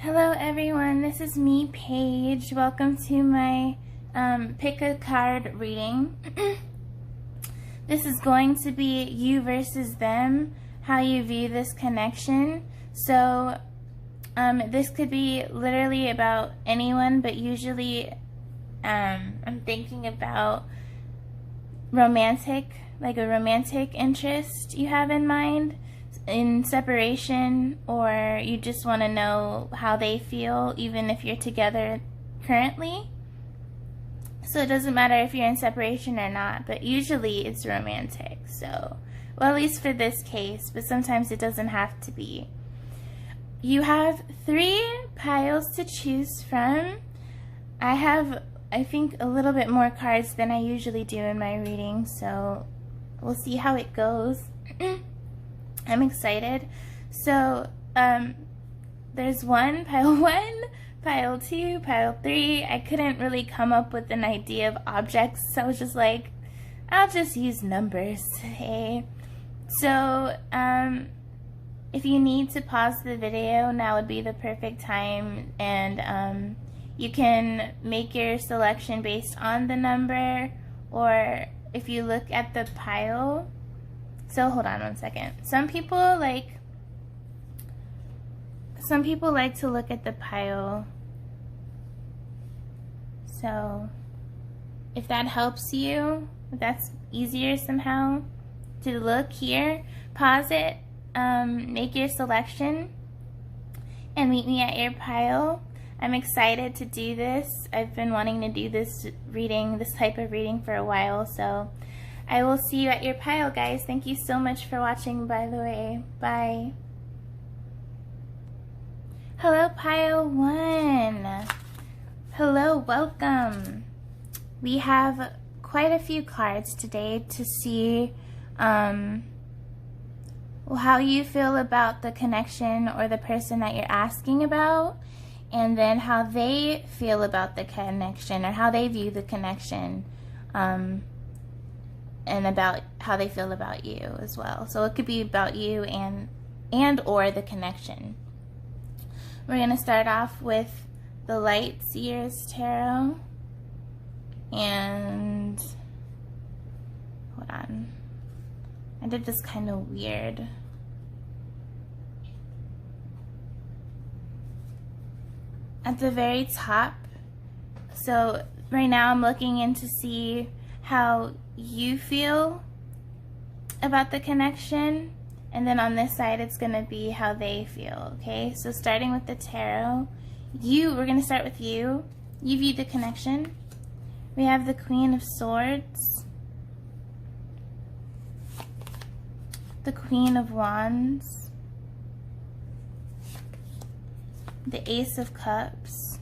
Hello everyone, this is me, Paige. Welcome to my pick a card reading. This is going to be you versus them, how you view this connection. So this could be literally about anyone, but usually I'm thinking about romantic, like a romantic interest you have in mind in separation, or you just want to know how they feel even if you're together currently. So it doesn't matter if you're in separation or not, but usually it's romantic. So, well, at least for this case, but sometimes it doesn't have to be. You have 3 piles to choose from. I have, I think, a little bit more cards than I usually do in my reading, so we'll see how it goes. I'm excited. So, there's pile 1, pile 2, pile 3. I couldn't really come up with an idea of objects, so I was just like, I'll just use numbers today. So, if you need to pause the video, now would be the perfect time, and you can make your selection based on the number, or if you look at the pile. So hold on one second. Some people like to look at the pile. So if that helps you, if that's easier somehow to look here, pause it, make your selection, and meet me at your pile. I'm excited to do this. I've been wanting to do this type of reading for a while, so I will see you at your pile, guys. Thank you so much for watching, by the way. Bye. Hello, pile 1. Hello, welcome. We have quite a few cards today to see how you feel about the connection or the person that you're asking about, and then how they feel about the connection or how they view the connection. And about how they feel about you as well. So it could be about you and or the connection. We're going to start off with the Light Seers Tarot. And hold on. I did this kind of weird. At the very top, so right now I'm looking in to see how you feel about the connection, and then on this side it's going to be how they feel. Okay, so starting with the tarot, we're going to start with you view the connection. We have the Queen of Swords, the Queen of Wands, the Ace of Cups,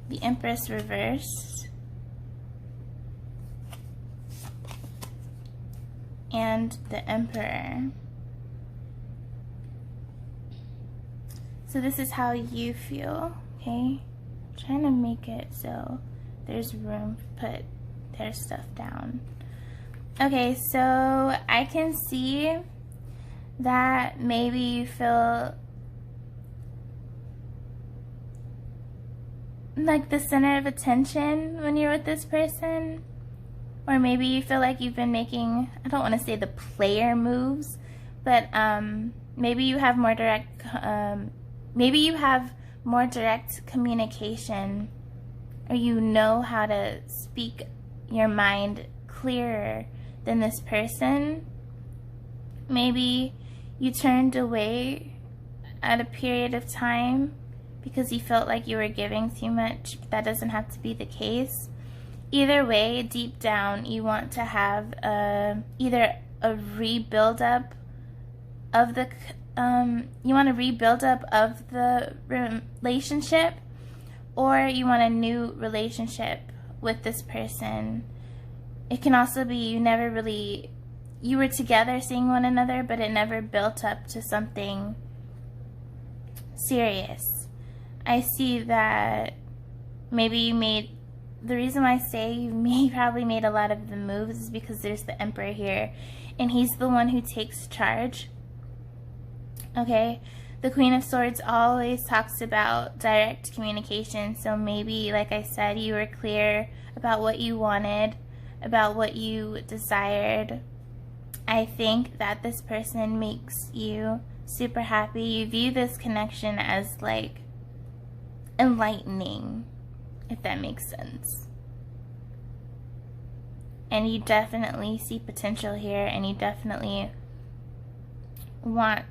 the Empress reversed, and the Emperor. So this is how you feel, okay? I'm trying to make it so there's room to put their stuff down. Okay, so I can see that maybe you feel like the center of attention when you're with this person. Or maybe you feel like you've been making, I don't want to say the player moves, but maybe you have more direct, communication, or you know how to speak your mind clearer than this person. Maybe you turned away at a period of time because you felt like you were giving too much, but that doesn't have to be the case. Either way, deep down, you want to have either a rebuild up of the relationship, or you want a new relationship with this person. It can also be you were together seeing one another, but it never built up to something serious. I see that maybe the reason why I say you probably made a lot of the moves is because there's the Emperor here, and he's the one who takes charge. Okay, The Queen of Swords always talks about direct communication. So maybe, like I said, you were clear about what you wanted, about what you desired. I think that this person makes you super happy. You view this connection as like enlightening, if that makes sense. And you definitely see potential here, and you definitely want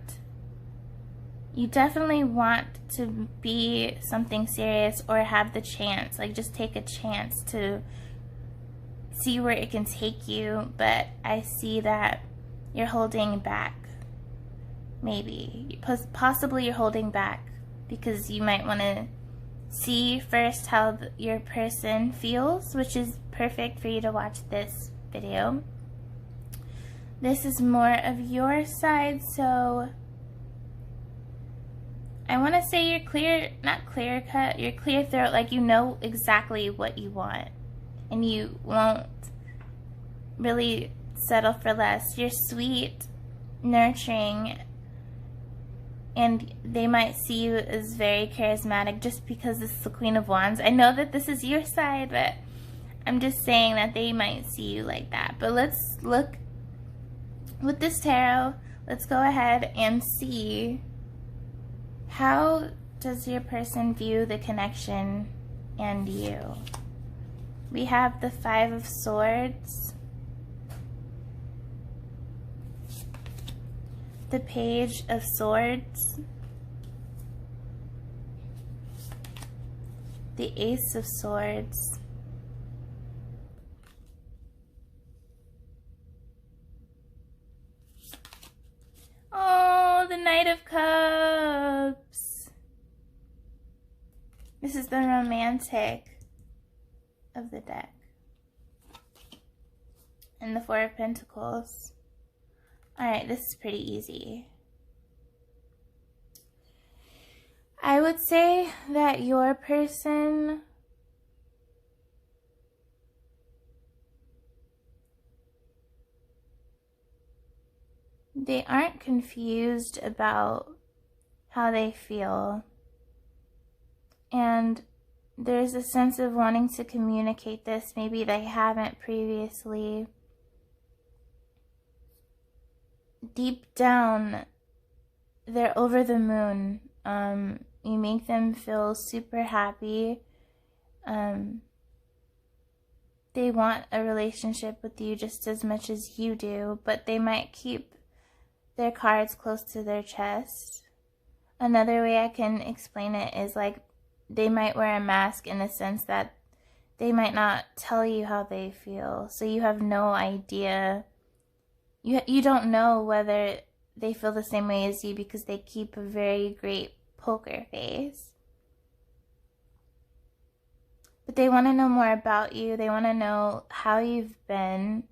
to be something serious or have the chance, like just take a chance to see where it can take you. But I see that you're holding back. Maybe, possibly you're holding back because you might want to see first how your person feels, which is perfect for you to watch this video. This is more of your side, so I want to say you're clear, not clear cut, you're clear throat, like you know exactly what you want and you won't really settle for less. You're sweet, nurturing, and they might see you as very charismatic just because this is the Queen of Wands. I know that this is your side, but I'm just saying that they might see you like that. But let's look with this tarot. Let's go ahead and see, how does your person view the connection and you? We have the Five of Swords, the Page of Swords, the Ace of Swords, oh, the Knight of Cups. This is the romantic of the deck. And the Four of Pentacles. Alright, this is pretty easy. I would say that your person they aren't confused about how they feel. And there's a sense of wanting to communicate this. Maybe they haven't previously. Deep down, they're over the moon. You make them feel super happy. They want a relationship with you just as much as you do, but they might keep their cards close to their chest. Another way I can explain it is like they might wear a mask in the sense that they might not tell you how they feel. So you have no idea. You don't know whether they feel the same way as you because they keep a very great poker face. But they want to know more about you. They want to know how you've been.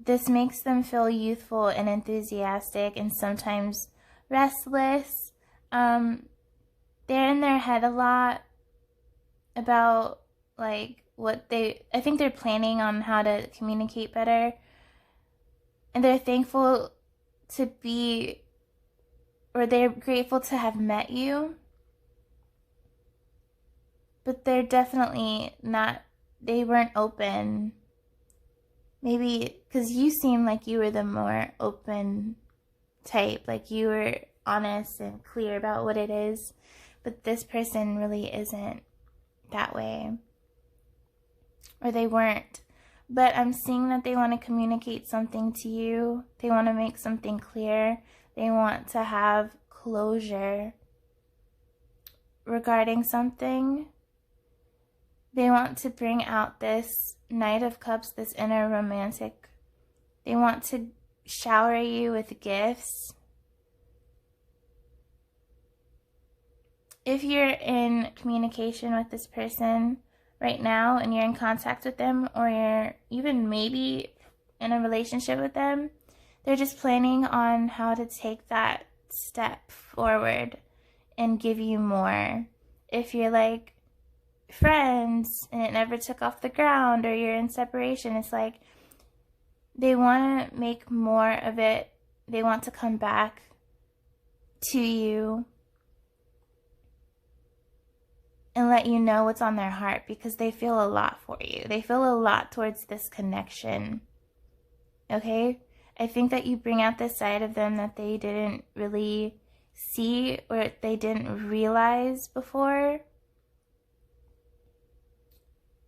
This makes them feel youthful and enthusiastic and sometimes restless. They're in their head a lot about like I think they're planning on how to communicate better. And they're thankful to be, or they're grateful to have met you. But they're definitely not, they weren't open. Maybe because you seem like you were the more open type, like you were honest and clear about what it is. But this person really isn't that way. Or they weren't. But I'm seeing that they want to communicate something to you. They want to make something clear. They want to have closure regarding something. They want to bring out this Knight of Cups, this inner romantic. They want to shower you with gifts. If you're in communication with this person right now and you're in contact with them, or you're even maybe in a relationship with them, they're just planning on how to take that step forward and give you more. If you're like friends and it never took off the ground, or you're in separation, it's like they want to make more of it. They want to come back to you and let you know what's on their heart, because they feel a lot for you. They feel a lot towards this connection. Okay? I think that you bring out this side of them that they didn't really see or they didn't realize before.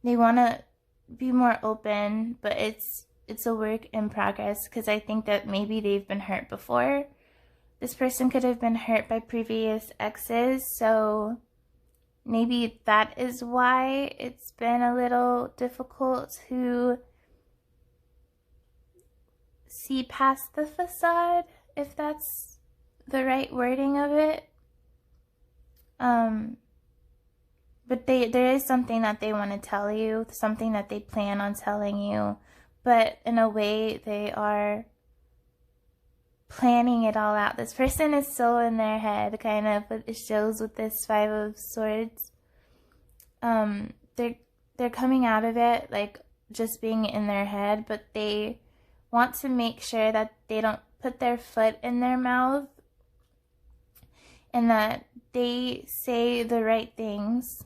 They want to be more open, but it's a work in progress, because I think that maybe they've been hurt before. This person could have been hurt by previous exes, so maybe that is why it's been a little difficult to see past the facade, if that's the right wording of it. But there is something that they want to tell you, something that they plan on telling you, but in a way they are planning it all out. This person is so in their head, kind of, but it shows with this 5 of Swords. They're coming out of it like just being in their head, but they want to make sure that they don't put their foot in their mouth and that they say the right things.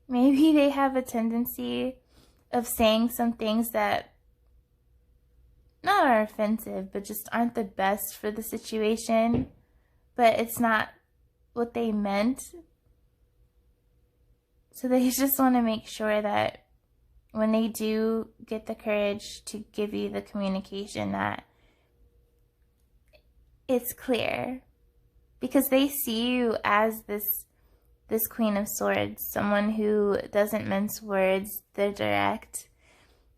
Maybe they have a tendency of saying some things that not are offensive, but just aren't the best for the situation, but it's not what they meant. So they just want to make sure that when they do get the courage to give you the communication, that it's clear, because they see you as this Queen of Swords, someone who doesn't mince words, they're direct,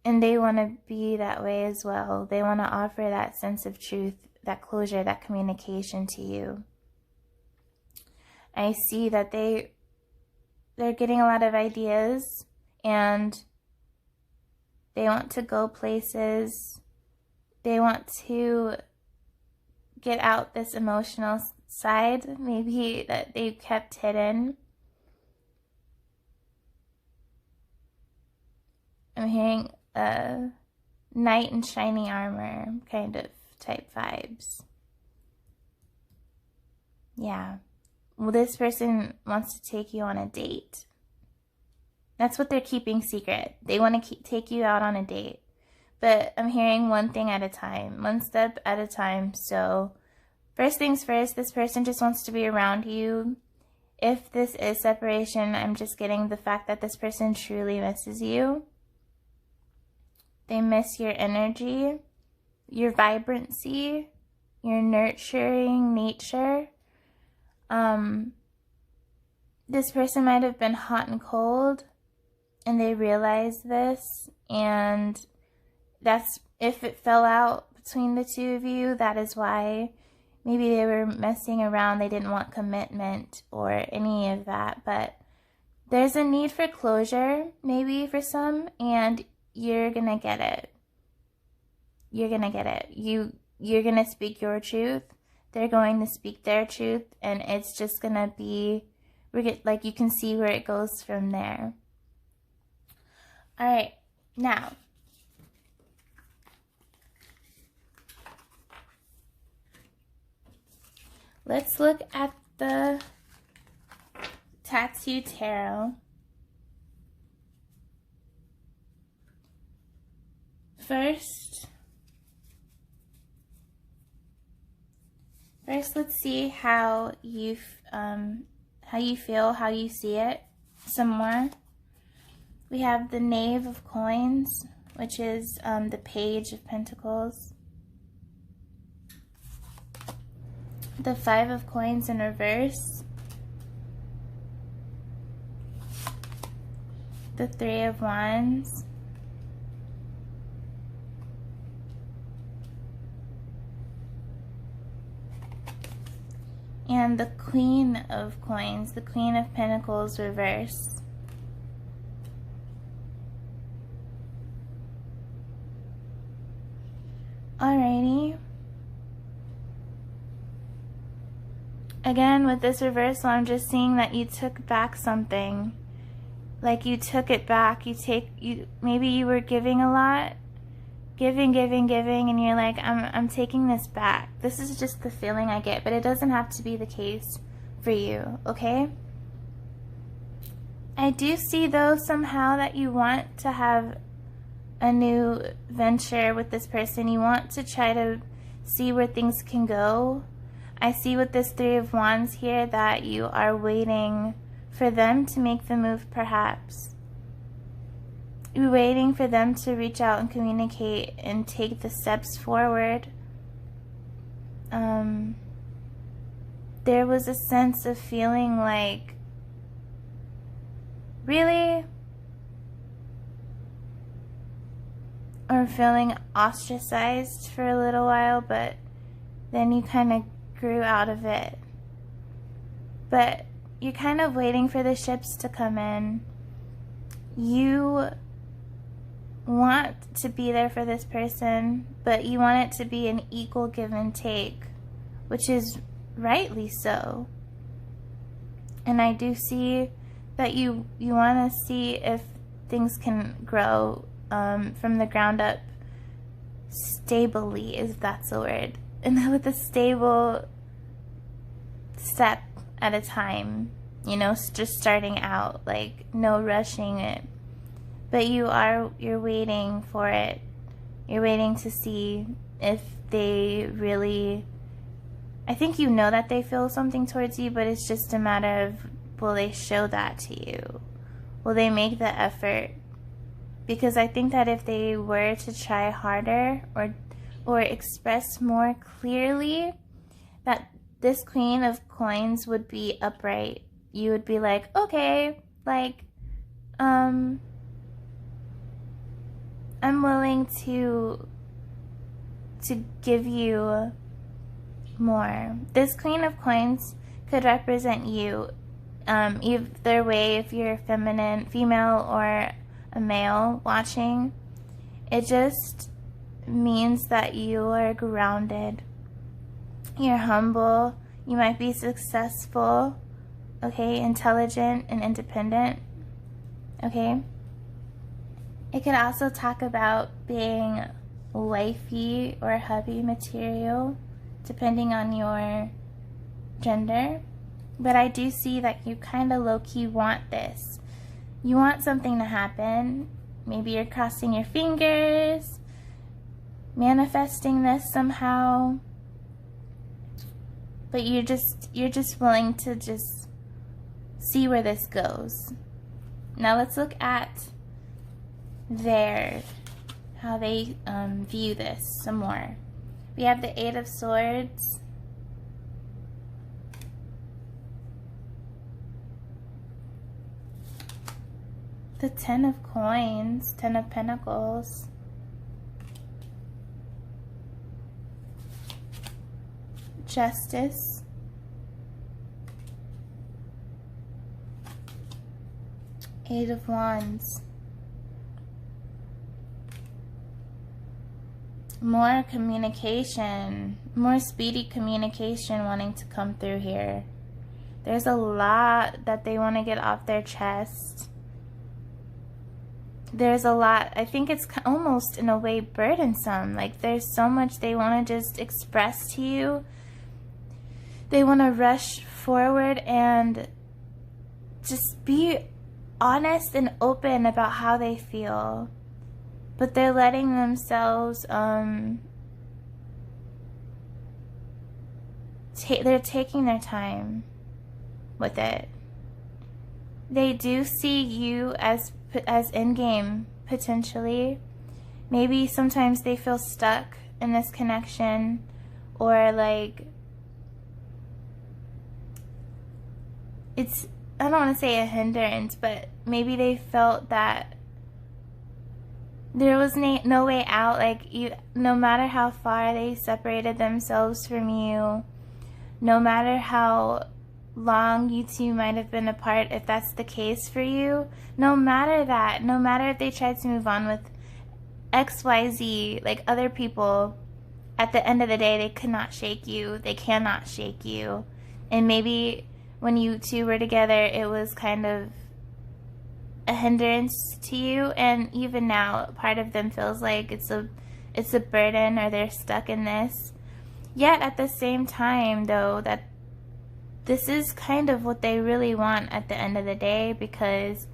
and they want to be that way as well. They want to offer that sense of truth, that closure, that communication to you. I see that they're getting a lot of ideas, and they want to go places. They want to get out this emotional side, maybe that they've kept hidden. I'm hearing a knight in shiny armor kind of type vibes. Yeah. Well, this person wants to take you on a date. That's what they're keeping secret. They want to take you out on a date. But I'm hearing one thing at a time, one step at a time. So first things first, this person just wants to be around you. If this is separation, I'm just getting the fact that this person truly misses you. They miss your energy, your vibrancy, your nurturing nature. This person might have been hot and cold, and they realized this, and that's, if it fell out between the two of you, that is why. Maybe they were messing around, they didn't want commitment or any of that, but there's a need for closure, maybe for some, and you're gonna get it. You're gonna get it. You're gonna speak your truth. They're going to speak their truth, and it's just gonna be, like, you can see where it goes from there. All right, now let's look at the Tattoo Tarot. First, let's see how you feel, how you see it some more. We have the Knave of Coins, which is the Page of Pentacles. The 5 of Coins in reverse. The 3 of Wands. And the Queen of Coins, the Queen of Pentacles reverse. Alrighty. Again, with this reversal, I'm just seeing that you took back something. Like you took it back. Maybe you were giving a lot, giving, giving, giving, and you're like, I'm taking this back. This is just the feeling I get, but it doesn't have to be the case for you, okay? I do see, though, somehow that you want to have a new venture with this person. You want to try to see where things can go. I see with this Three of Wands here that you are waiting for them to make the move, perhaps. You're waiting for them to reach out and communicate and take the steps forward. There was a sense of feeling like, really? Or feeling ostracized for a little while, but then you kind of grew out of it. But you're kind of waiting for the ships to come in. You want to be there for this person, but you want it to be an equal give and take, which is rightly so. And I do see that you want to see if things can grow from the ground up stably, if that's the word, and with a stable step at a time, you know, just starting out, like no rushing it. But you're waiting for it. You're waiting to see if they really, I think you know that they feel something towards you, but it's just a matter of, will they show that to you? Will they make the effort? Because I think that if they were to try harder or express more clearly, that this Queen of Coins would be upright. You would be like, okay, like, I'm willing to give you more. This Queen of Coins could represent you, either way, if you're feminine, female, or a male watching. It just means that you are grounded. You're humble. You might be successful, okay, intelligent and independent, okay? It could also talk about being wifey or hubby material, depending on your gender. But I do see that you kind of low-key want this. You want something to happen. Maybe you're crossing your fingers, manifesting this somehow. But you're just willing to just see where this goes. Now let's look at how they view this some more. We have the Eight of Swords, the Ten of Coins, Ten of Pentacles, Justice, Eight of Wands. More communication, more speedy communication wanting to come through here. There's a lot that they want to get off their chest. There's a lot, I think it's almost in a way burdensome. Like there's so much they want to just express to you. They want to rush forward and just be honest and open about how they feel. But they're letting themselves, they're taking their time with it. They do see you as in-game, potentially. Maybe sometimes they feel stuck in this connection, or like, it's, I don't want to say a hindrance, but maybe they felt that there was no way out. Like, no matter how far they separated themselves from you, no matter how long you two might have been apart, if that's the case for you, no matter that, no matter if they tried to move on with XYZ, like other people, at the end of the day, they could not shake you. They cannot shake you. And maybe when you two were together, it was kind of a hindrance to you, and even now part of them feels like it's it's a burden or they're stuck in this. Yet at the same time, though, that this is kind of what they really want at the end of the day, because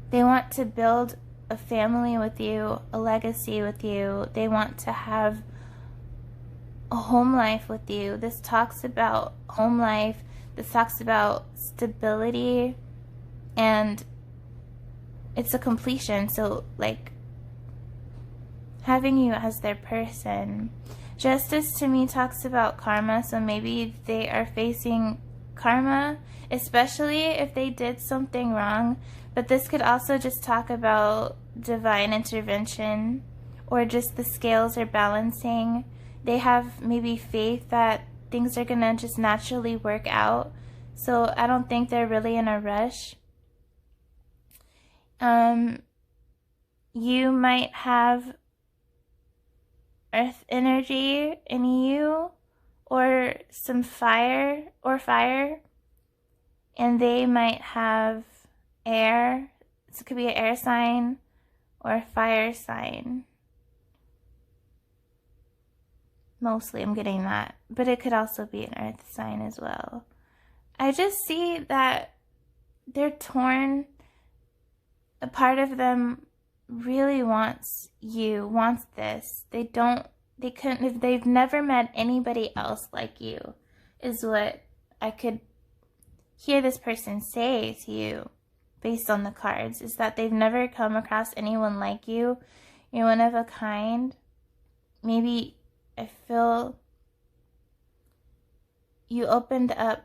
they want to build a family with you, a legacy with you. They want to have a home life with you. This talks about home life. This talks about stability, and it's a completion. So, like, having you as their person. Justice to me talks about karma, so maybe they are facing karma, especially if they did something wrong. But this could also just talk about divine intervention, or just the scales are balancing. They have maybe faith that things are gonna just naturally work out. So I don't think they're really in a rush. You might have earth energy in you, or some fire, and they might have air. So it could be an air sign or a fire sign. Mostly I'm getting that, but it could also be an earth sign as well. I just see that they're torn. A part of them really wants you, wants this. They've never met anybody else like you, is what I could hear this person say to you based on the cards, is that they've never come across anyone like you. You're one of a kind. Maybe I feel you opened up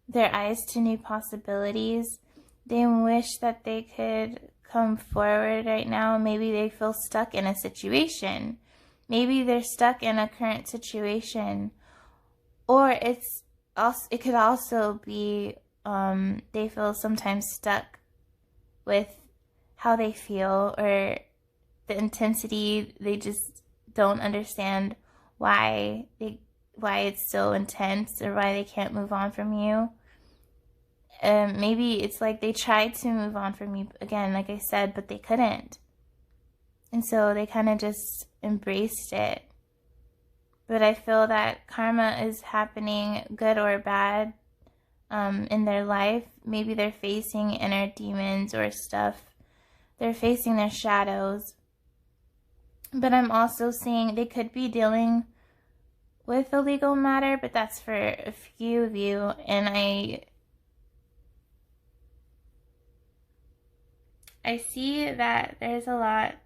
their eyes to new possibilities. They wish that they could come forward right now. Maybe they feel stuck in a situation. Maybe they're stuck in a current situation. Or it could also be they feel sometimes stuck with how they feel, or the intensity. They just don't understand why it's so intense, or why they can't move on from you. Maybe it's like they tried to move on from you again, like I said, but they couldn't. And so they kind of just embraced it. But I feel that karma is happening, good or bad, in their life. Maybe they're facing inner demons or stuff. They're facing their shadows. But I'm also seeing they could be dealing with a legal matter, but that's for a few of you. And I see that there's a lot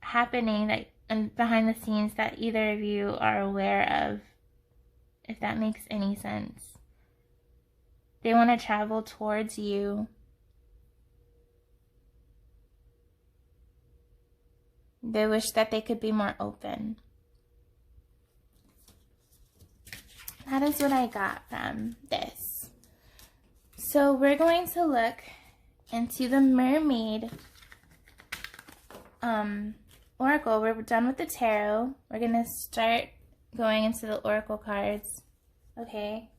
happening and behind the scenes that either of you are aware of, if that makes any sense. They want to travel towards you. They wish that they could be more open. That is what I got from this. So we're going to look into the Mermaid Oracle. We're done with the tarot. We're going to start going into the Oracle cards. Okay.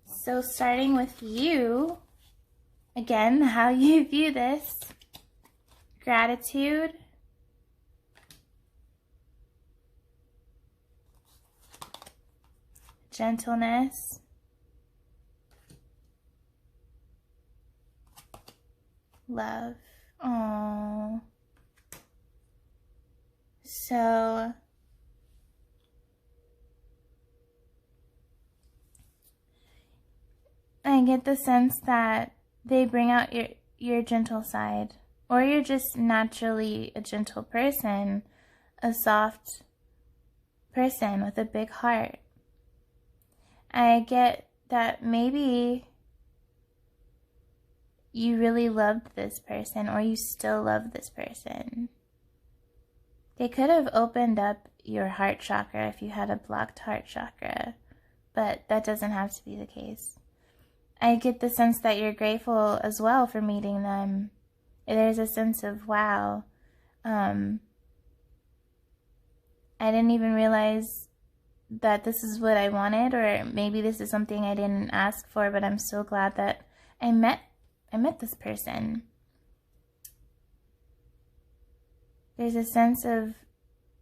So starting with you, again, how you view this. Gratitude. Gentleness. Love. Aww. So I get the sense that they bring out your gentle side, or you're just naturally a gentle person, a soft person with a big heart. I get that maybe you really loved this person, or you still love this person. They could have opened up your heart chakra if you had a blocked heart chakra, but that doesn't have to be the case. I get the sense that you're grateful as well for meeting them. There's a sense of, wow, I didn't even realize that this is what I wanted, or maybe this is something I didn't ask for, but I'm so glad that I met this person. there's a sense of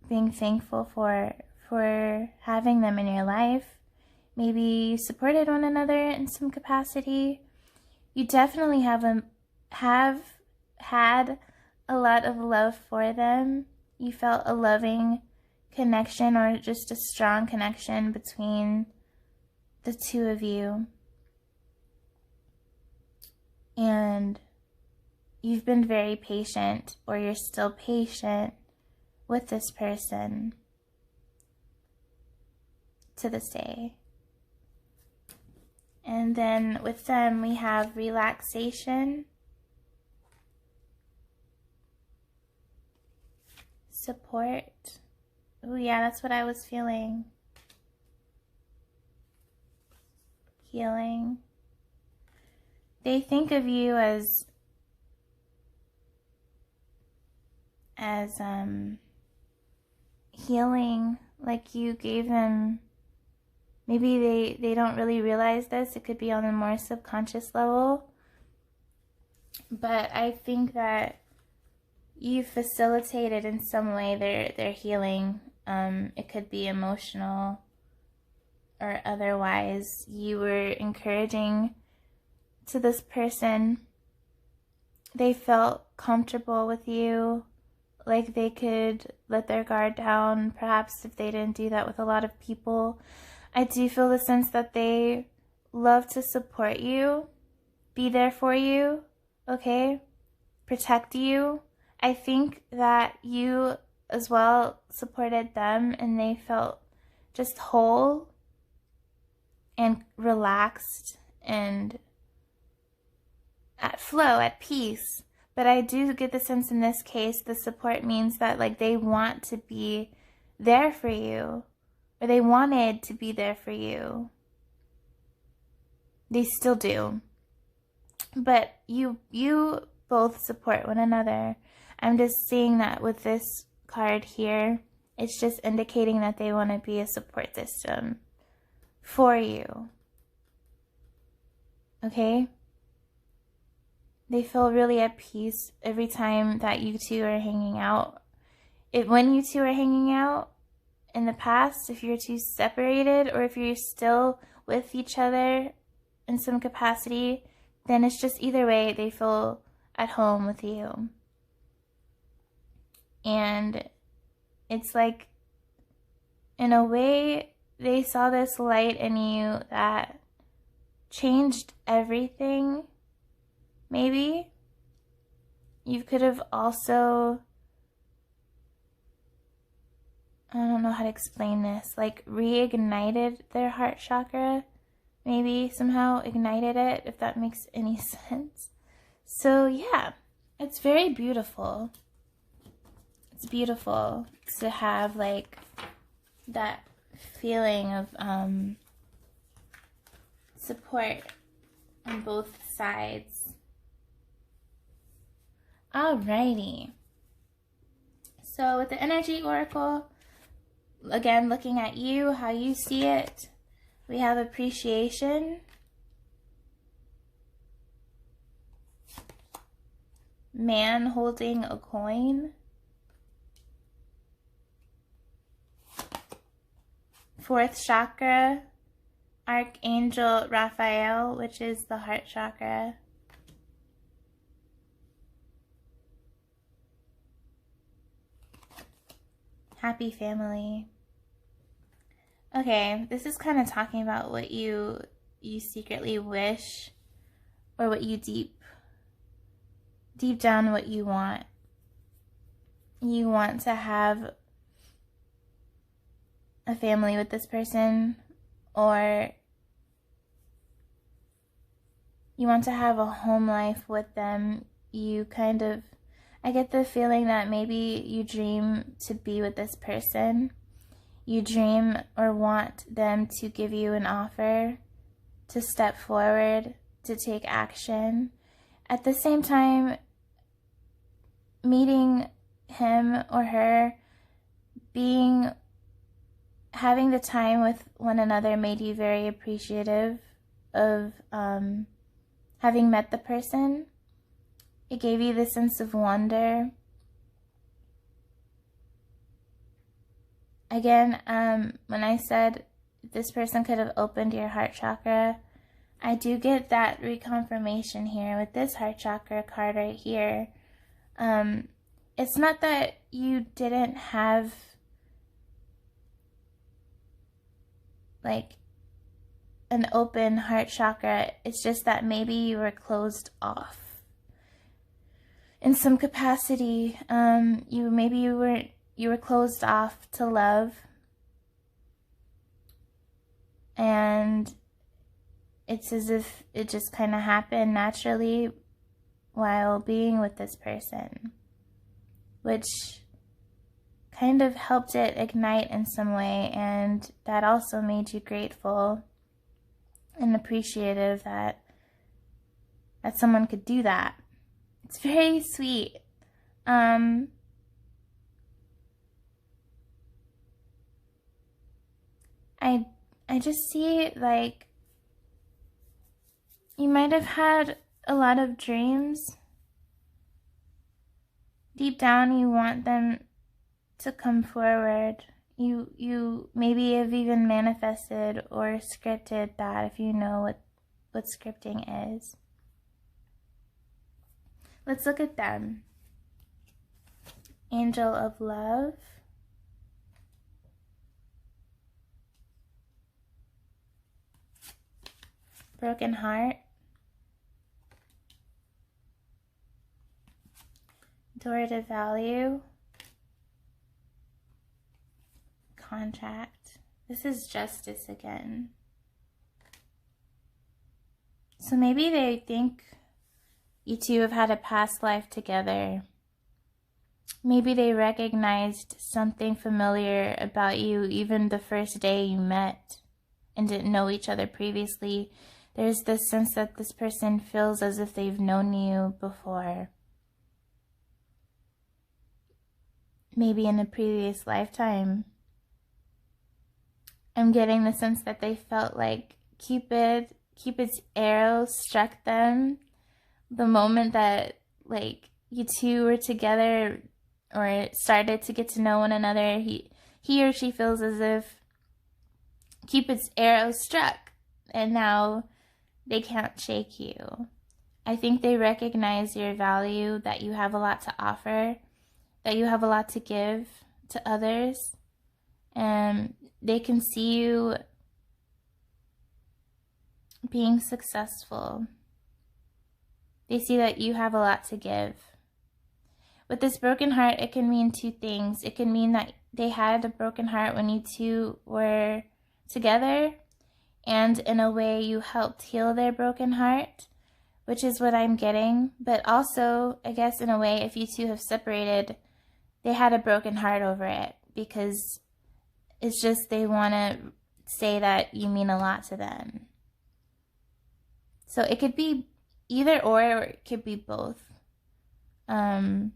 being thankful for having them in your life. Maybe you supported one another in some capacity. You definitely have had a lot of love for them. You felt a loving connection, or just a strong connection between the two of you. And you've been very patient, or you're still patient with this person to this day. And then with them, we have relaxation, support. Oh yeah, that's what I was feeling. Healing. They think of you as healing, like you gave them. Maybe they don't really realize this. It could be on a more subconscious level. But I think that you facilitated in some way their healing. It could be emotional or otherwise. You were encouraging to this person. They felt comfortable with you, like they could let their guard down, perhaps if they didn't do that with a lot of people. I do feel the sense that they love to support you, be there for you, okay? Protect you. I think that you as well supported them, and they felt just whole and relaxed and at flow, at peace. But I do get the sense in this case, the support means that like they want to be there for you, or they wanted to be there for you. They still do. But you both support one another. I'm just seeing that with this card here. It's just indicating that they want to be a support system for you. Okay? They feel really at peace every time that you two are hanging out. When you two are hanging out in the past, if you're two separated, or if you're still with each other in some capacity, then it's just either way, they feel at home with you. And it's like, in a way, they saw this light in you that changed everything. Maybe you could have also, I don't know how to explain this, like reignited their heart chakra. Maybe somehow ignited it, if that makes any sense. So yeah, it's very beautiful. It's beautiful to have like that feeling of support on both sides. Alrighty. So with the energy oracle, again, looking at you, how you see it, we have appreciation, man holding a coin, fourth chakra, Archangel Raphael, which is the heart chakra. Happy family. Okay, this is kind of talking about what you secretly wish, or what you deep down what you want. You want to have a family with this person, or you want to have a home life with them. You kind of, I get the feeling that maybe you dream to be with this person. You dream or want them to give you an offer, to step forward, to take action. At the same time, meeting him or her, having the time with one another made you very appreciative of having met the person. It gave you the sense of wonder. again, when I said this person could have opened your heart chakra, I do get that reconfirmation here with this heart chakra card right here. It's not that you didn't have like an open heart chakra. It's just that maybe you were closed off in some capacity. You were closed off to love, and it's as if it just kind of happened naturally while being with this person, which kind of helped it ignite in some way, and that also made you grateful and appreciative that someone could do that. It's very sweet. I just see, like, you might have had a lot of dreams. Deep down, you want them to come forward. You maybe have even manifested or scripted that, if you know what scripting is. Let's look at them. Angel of Love. Broken Heart. Door to Value. Contract. This is Justice again. So maybe they think you two have had a past life together. Maybe they recognized something familiar about you even the first day you met and didn't know each other previously. There's this sense that this person feels as if they've known you before. Maybe in a previous lifetime. I'm getting the sense that they felt like Cupid's arrow struck them the moment that, like, you two were together or started to get to know one another. He or she feels as if Cupid's arrow struck, and now they can't shake you. I think they recognize your value, that you have a lot to offer, that you have a lot to give to others, and they can see you being successful. They see that you have a lot to give. With this broken heart, it can mean two things. It can mean that they had a broken heart when you two were together, and in a way you helped heal their broken heart, which is what I'm getting. But also, I guess in a way, if you two have separated, they had a broken heart over it, because it's just they want to say that you mean a lot to them. So it could be either or it could be both. I'm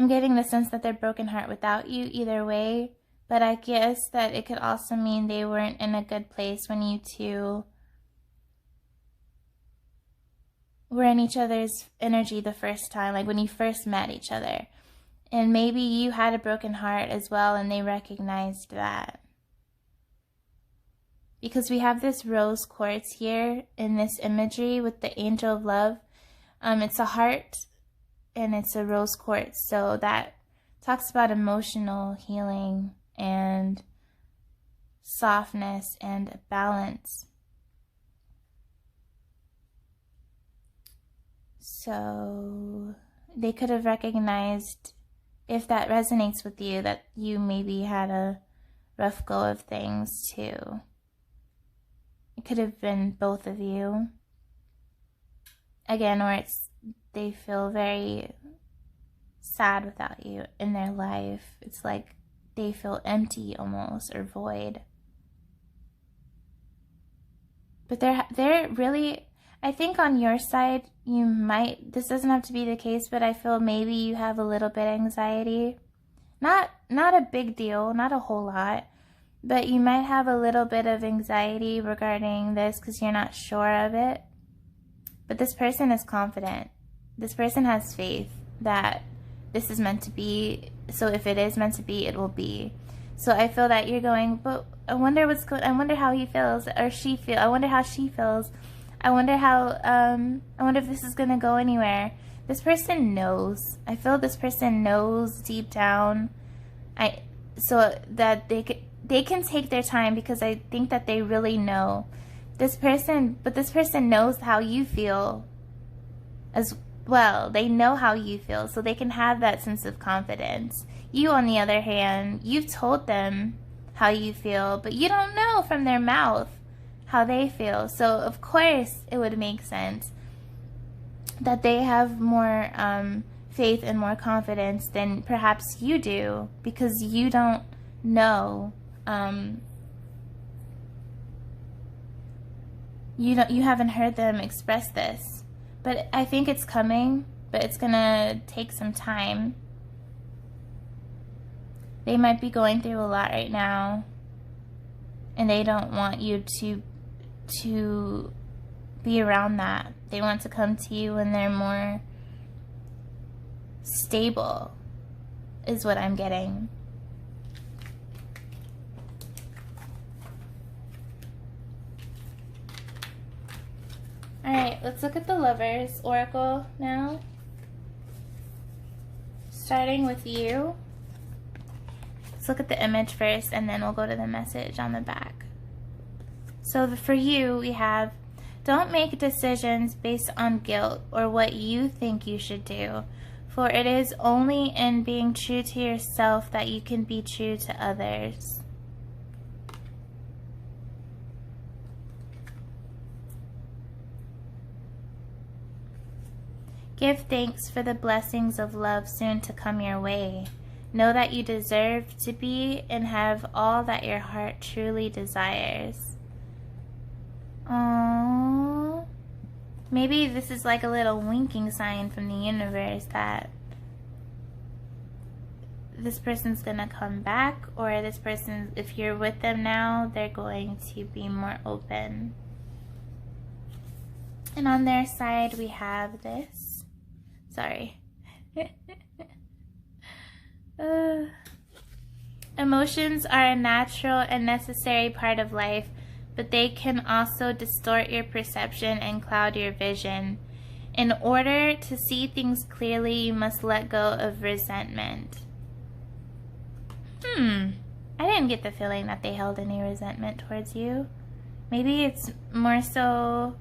getting the sense that they're broken heart without you either way, but I guess that it could also mean they weren't in a good place when you two were in each other's energy the first time, like when you first met each other. And maybe you had a broken heart as well, and they recognized that. Because we have this rose quartz here in this imagery with the Angel of Love. It's a heart and it's a rose quartz. So that talks about emotional healing and softness and balance. So they could have recognized, if that resonates with you, that you maybe had a rough go of things too. It could have been both of you. Again, or they feel very sad without you in their life. It's like they feel empty almost, or void. But they're really, I think on your side, you might, this doesn't have to be the case, but I feel maybe you have a little bit of anxiety. Not a big deal, not a whole lot, but you might have a little bit of anxiety regarding this because you're not sure of it. But this person is confident. This person has faith that this is meant to be, so if it is meant to be, it will be. So I feel that you're going, but I wonder I wonder how he feels, or she feel. I wonder how she feels. I wonder if this is gonna go anywhere. This person knows. I feel this person knows deep down. So that they can take their time, because I think that they really know this person. But this person knows how you feel as well. They know how you feel, so they can have that sense of confidence. You, on the other hand, you've told them how you feel, but you don't know from their mouth how they feel. So of course it would make sense that they have more faith and more confidence than perhaps you do, because you don't know. You haven't heard them express this. But I think it's coming, but it's gonna take some time. They might be going through a lot right now, and they don't want you to be around that. They want to come to you when they're more stable, is what I'm getting. Alright, let's look at the Lovers Oracle now. Starting with you. Let's look at the image first, and then we'll go to the message on the back. So for you, we have, don't make decisions based on guilt or what you think you should do, for it is only in being true to yourself that you can be true to others. Give thanks for the blessings of love soon to come your way. Know that you deserve to be and have all that your heart truly desires. Aww. Maybe this is like a little winking sign from the universe that this person's gonna come back, or this person, if you're with them now, they're going to be more open. And on their side, we have this. Sorry. Emotions are a natural and necessary part of life, but they can also distort your perception and cloud your vision. In order to see things clearly, you must let go of resentment. I didn't get the feeling that they held any resentment towards you. Maybe it's more so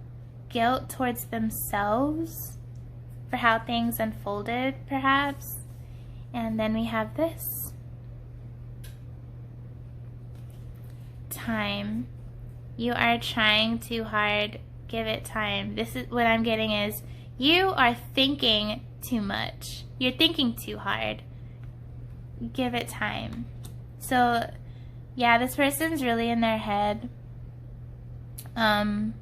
guilt towards themselves for how things unfolded, perhaps. And then we have this. Time. You are trying too hard. Give it time. This is what I'm getting is you are thinking too much. You're thinking too hard. Give it time. So, yeah, this person's really in their head. They're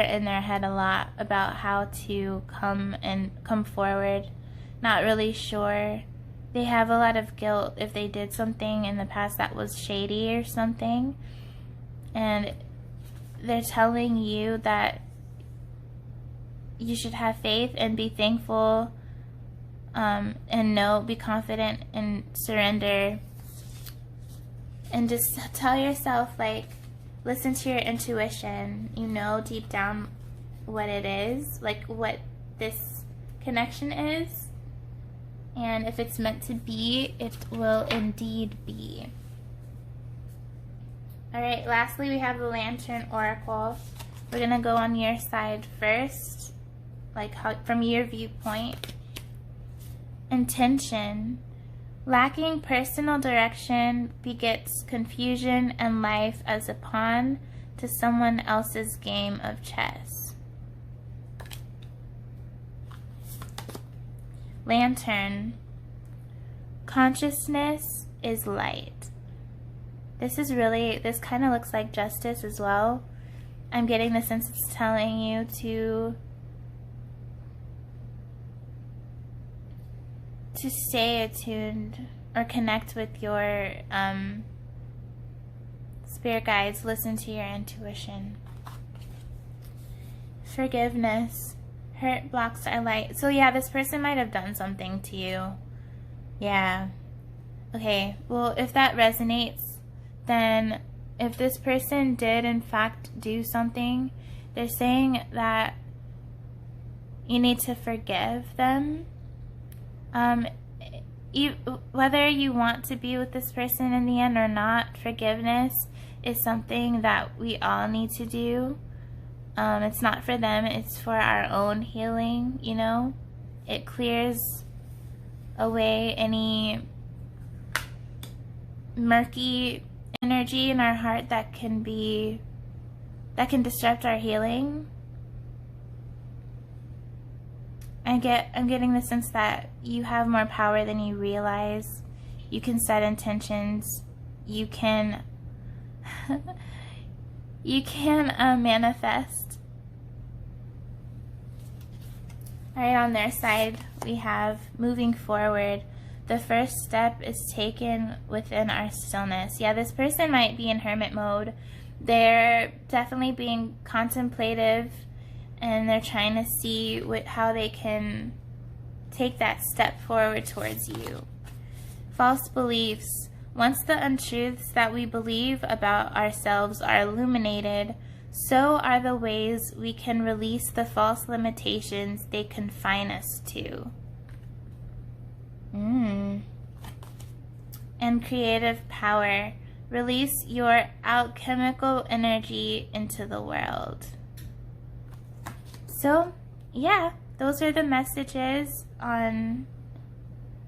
in their head a lot about how to come forward. Not really sure. They have a lot of guilt if they did something in the past that was shady or something. And they're telling you that you should have faith and be thankful, and be confident and surrender. And just tell yourself, like, listen to your intuition. You know deep down what it is, like what this connection is. And if it's meant to be, it will indeed be. Alright, lastly we have the Lantern Oracle. We're going to go on your side first, like how, from your viewpoint. Intention. Lacking personal direction begets confusion and life as a pawn to someone else's game of chess. Lantern. Consciousness is light. This kind of looks like justice as well. I'm getting the sense it's telling you to stay attuned or connect with your spirit guides. Listen to your intuition. Forgiveness. Hurt blocks our light. So yeah, this person might have done something to you. Yeah. Okay, well, if that resonates, then if this person did in fact do something, they're saying that you need to forgive them. Whether you want to be with this person in the end or not, forgiveness is something that we all need to do. It's not for them, it's for our own healing, you know? It clears away any murky energy in our heart that can disrupt our healing. I'm getting the sense that you have more power than you realize. You can set intentions. You can manifest. All right, on their side, we have moving forward. The first step is taken within our stillness. Yeah, this person might be in hermit mode. They're definitely being contemplative, and they're trying to see how they can take that step forward towards you. False beliefs. Once the untruths that we believe about ourselves are illuminated, so are the ways we can release the false limitations they confine us to. And creative power. Release your alchemical energy into the world. So, yeah, those are the messages on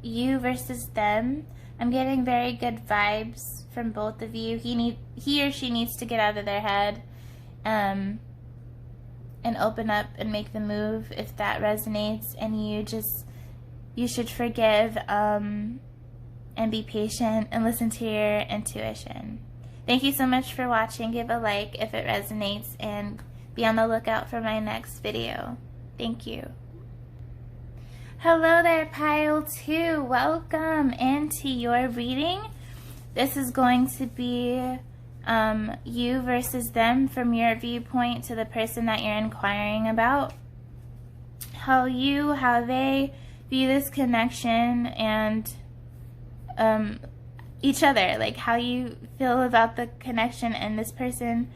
you versus them. I'm getting very good vibes from both of you. He or she needs to get out of their head and open up and make the move if that resonates, and you should forgive and be patient and listen to your intuition. Thank you so much for watching. Give a like if it resonates, and be on the lookout for my next video. Thank you. Hello there, Pile 2. Welcome into your reading. This is going to be you versus them from your viewpoint to the person that you're inquiring about. How they view this connection and each other. Like how you feel about the connection and this person,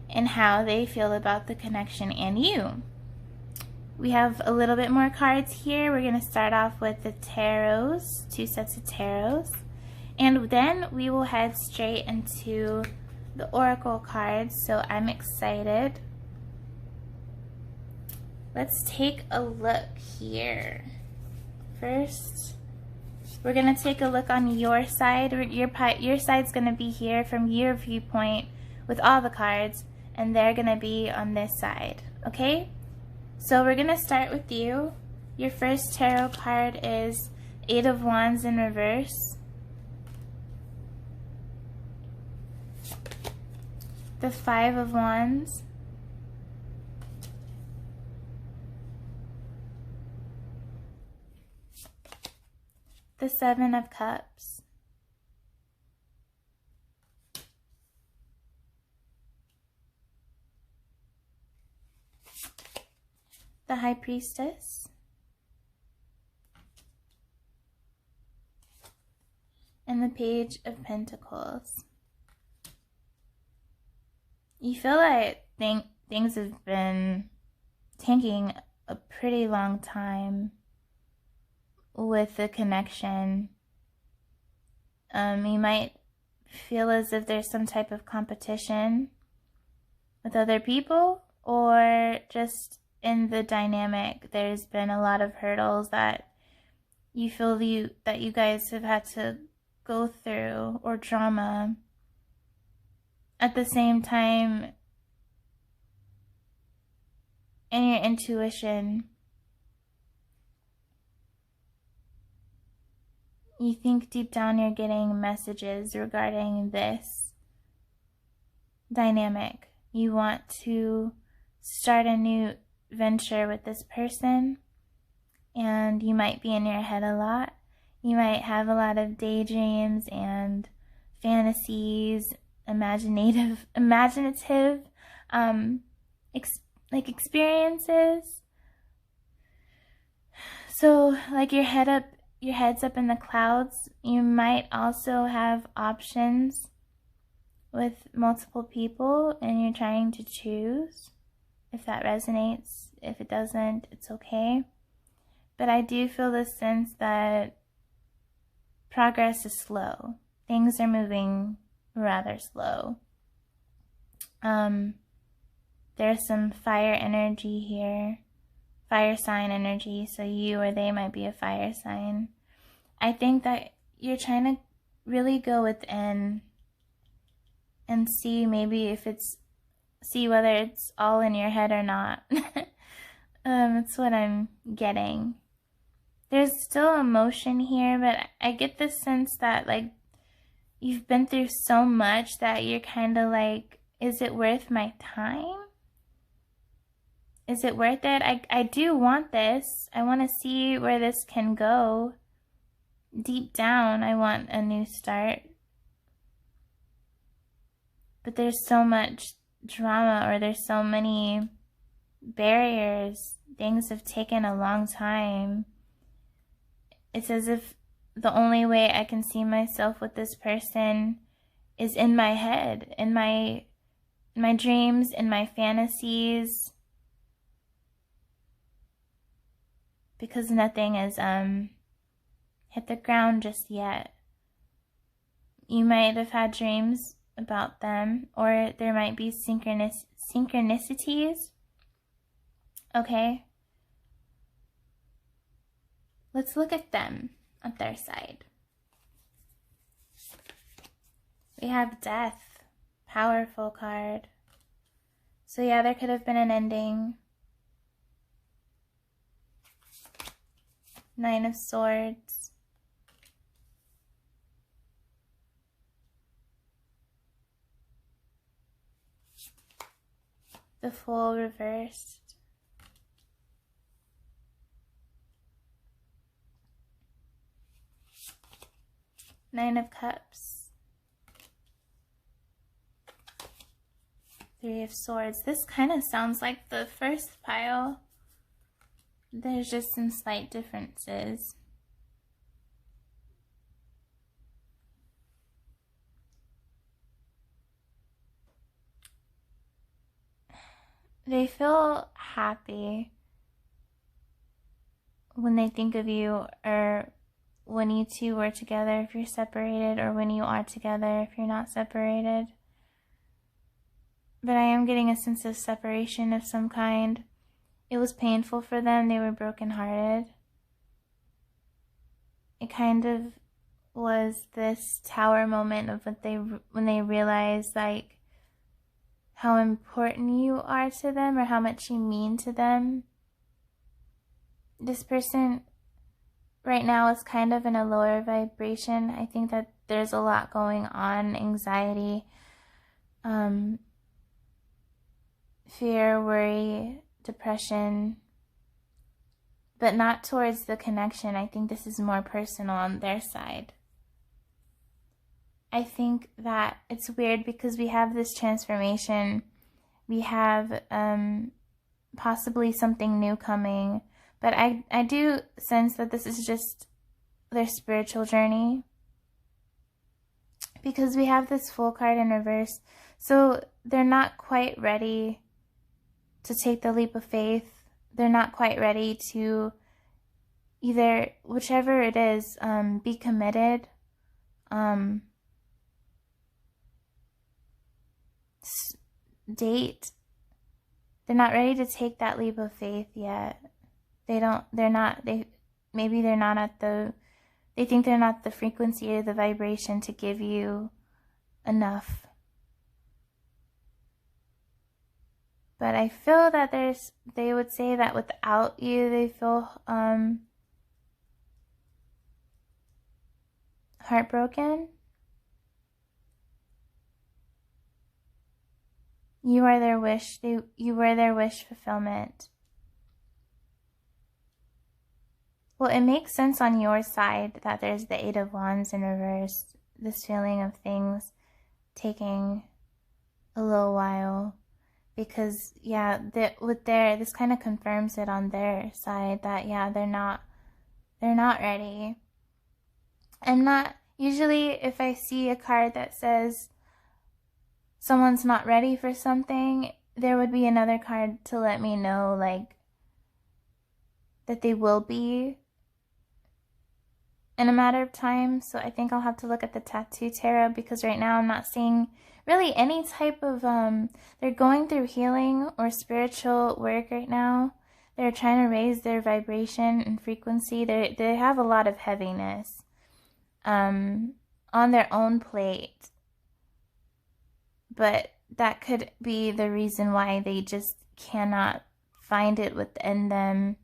and how they feel about the connection and you. We have a little bit more cards here. We're going to start off with the tarots, 2 sets of tarots, and then we will head straight into the oracle cards, so I'm excited. Let's take a look here. First, we're going to take a look on your side. Your side's going to be here from your viewpoint with all the cards, and they're going to be on this side, okay? So we're going to start with you. Your first tarot card is 8 of Wands in reverse, the 5 of Wands, the 7 of Cups, the High Priestess, and the Page of Pentacles. You feel like things have been taking a pretty long time with the connection. You might feel as if there's some type of competition with other people, or just in the dynamic there's been a lot of hurdles that you feel that you guys have had to go through, or drama. At the same time, in your intuition, you think deep down you're getting messages regarding this dynamic. You want to start a new venture with this person, and you might be in your head a lot. You might have a lot of daydreams and fantasies, imaginative experiences. So like your head up your head's up in the clouds. You might also have options with multiple people and you're trying to choose. If that resonates, if it doesn't, it's okay. But I do feel the sense that progress is slow. Things are moving rather slow. There's some fire energy here. Fire sign energy, so you or they might be a fire sign. I think that you're trying to really go within and see whether it's all in your head or not. That's what I'm getting. There's still emotion here, but I get the sense that like you've been through so much that you're kind of like, is it worth my time? Is it worth it? I do want this. I want to see where this can go. Deep down, I want a new start. But there's so much drama, or there's so many barriers. Things have taken a long time. It's as if the only way I can see myself with this person is in my head, in my dreams, in my fantasies. Because nothing has hit the ground just yet. You might have had dreams about them, or there might be synchronicities. Okay? Let's look at them on their side. We have Death, powerful card. So yeah, there could have been an ending. Nine of Swords. The Fool reversed. Nine of Cups. Three of Swords. This kind of sounds like the first pile. There's just some slight differences. They feel happy when they think of you, or when you two were together if you're separated, or when you are together if you're not separated. But I am getting a sense of separation of some kind. It was painful for them. They were brokenhearted. It kind of was this tower moment of when they realized like how important you are to them, or how much you mean to them. This person right now is kind of in a lower vibration. I think that there's a lot going on, anxiety, fear, worry, depression, but not towards the connection. I think this is more personal on their side. I think that it's weird because we have this transformation. We have possibly something new coming, but I do sense that this is just their spiritual journey, because we have this Fool card in reverse. So they're not quite ready to take the leap of faith. They're not quite ready to either, whichever it is, be committed, date. They're not ready to take that leap of faith yet. They think they're not the frequency or the vibration to give you enough. But I feel that they would say that without you, they feel heartbroken. You are their wish. You were their wish fulfillment. Well, it makes sense on your side that there's the Eight of Wands in reverse. This feeling of things taking a little while. Because, yeah, this kind of confirms it on their side that, yeah, they're not ready. I'm not, usually if I see a card that says someone's not ready for something, there would be another card to let me know, like, that they will be in a matter of time. So I think I'll have to look at the Tattoo Tarot, because right now I'm not seeing really any type of, they're going through healing or spiritual work right now. They're trying to raise their vibration and frequency. They have a lot of heaviness on their own plate. But that could be the reason why they just cannot find it within them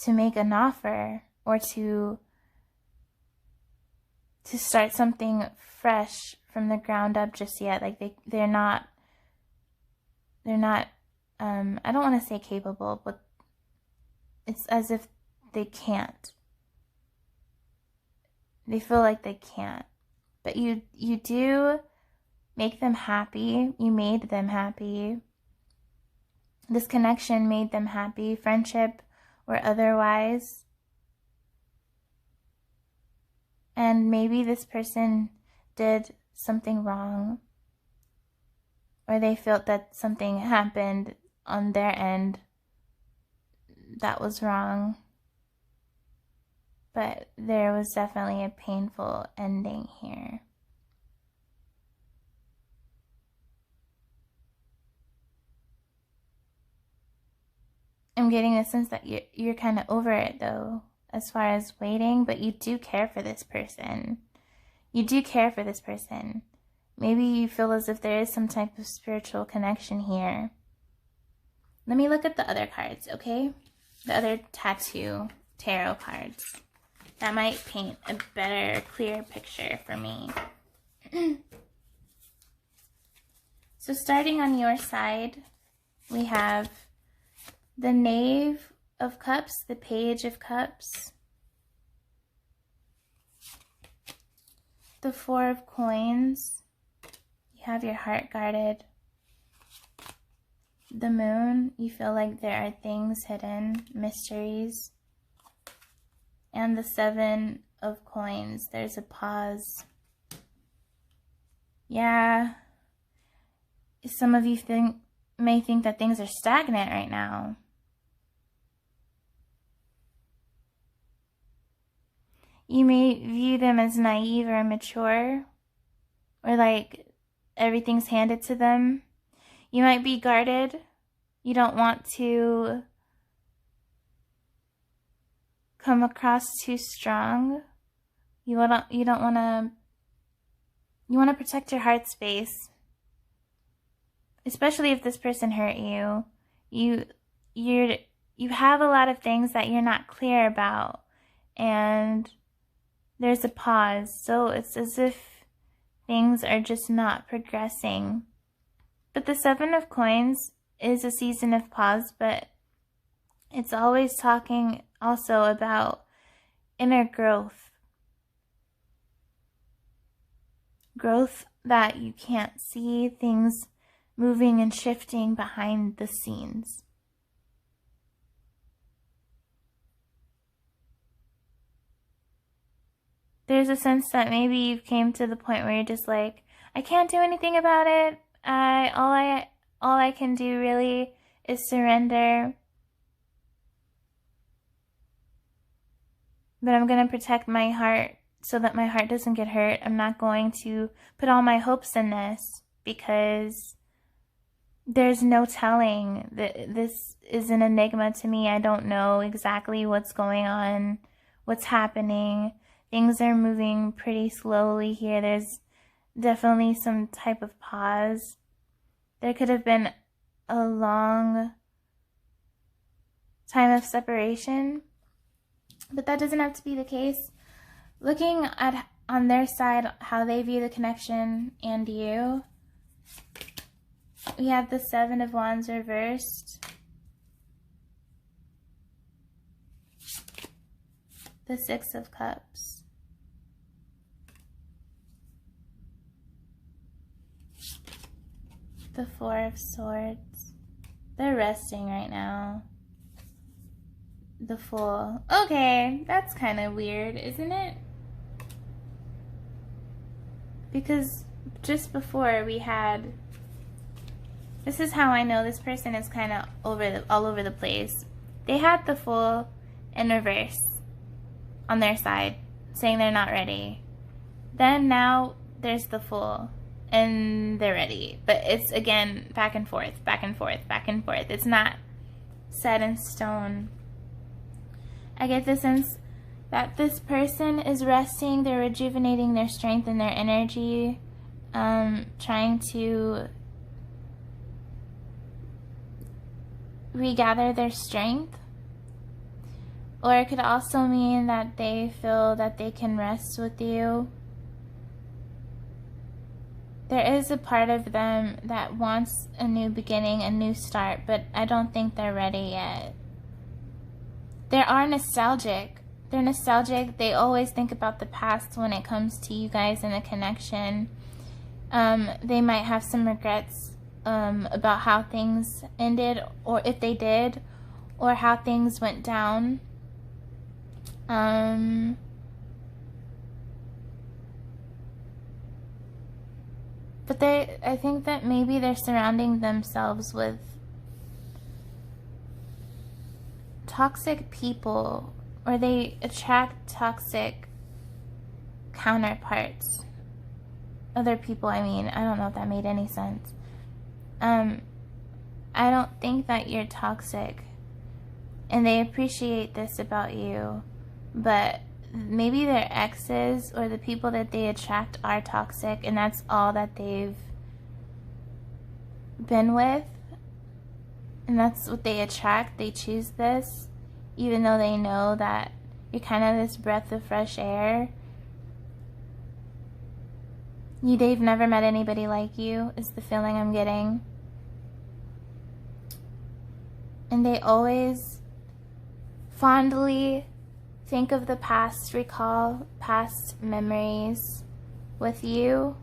to make an offer or to start something fresh from the ground up just yet. Like they're not I don't want to say capable, but it's as if they can't. They feel like they can't. But you do make them happy. You made them happy. This connection made them happy, friendship or otherwise. And maybe this person did something wrong, or they felt that something happened on their end that was wrong. But there was definitely a painful ending here. I'm getting the sense that you're kind of over it though, as far as waiting, but you do care for this person. You do care for this person. Maybe you feel as if there is some type of spiritual connection here. Let me look at the other cards, okay? The other tattoo tarot cards. That might paint a better, clear picture for me. So starting on your side, we have the Knave of Cups, the Page of Cups, the Four of Coins. You have your heart guarded. The Moon, you feel like there are things hidden, mysteries. And the Seven of Coins, there's a pause. Yeah, some of you may think that things are stagnant right now. You may view them as naive or immature, or like everything's handed to them. You might be guarded. You don't want to come across too strong. You want to protect your heart space, especially if this person hurt you. You have a lot of things that you're not clear about, and there's a pause. So it's as if things are just not progressing. But the Seven of Coins is a season of pause, but it's always talking also about inner growth. Growth that you can't see, things moving and shifting behind the scenes. There's a sense that maybe you came to the point where you're just like, I can't do anything about it. All I can do really is surrender. But I'm going to protect my heart so that my heart doesn't get hurt. I'm not going to put all my hopes in this, because there's no telling. This is an enigma to me. I don't know exactly what's going on, what's happening. Things are moving pretty slowly here. There's definitely some type of pause. There could have been a long time of separation, but that doesn't have to be the case. Looking at on their side how they view the connection and you, we have the Seven of Wands reversed, the Six of Cups, the Four of Swords. They're resting right now. The Fool. Okay, that's kind of weird, isn't it? Because just before we had, this is how I know this person is kind of all over the place. They had the Fool in reverse on their side, saying they're not ready. Then now there's the Fool, and they're ready. But it's, again, back and forth, back and forth, back and forth. It's not set in stone. I get the sense that this person is resting, they're rejuvenating their strength and their energy, trying to regather their strength. Or it could also mean that they feel that they can rest with you. There is a part of them that wants a new beginning, a new start, but I don't think they're ready yet. They are nostalgic. They're nostalgic. They always think about the past when it comes to you guys and a connection. They might have some regrets about how things ended, or if they did, or how things went down. But I think that maybe they're surrounding themselves with toxic people, or they attract toxic counterparts. Other people, I mean. I don't know if that made any sense. I don't think that you're toxic, and they appreciate this about you, but maybe their exes or the people that they attract are toxic, and that's all that they've been with, and that's what they attract. They choose this, even though they know that you're kind of this breath of fresh air. They've never met anybody like you, is the feeling I'm getting. And they always fondly think of the past, recall past memories with you.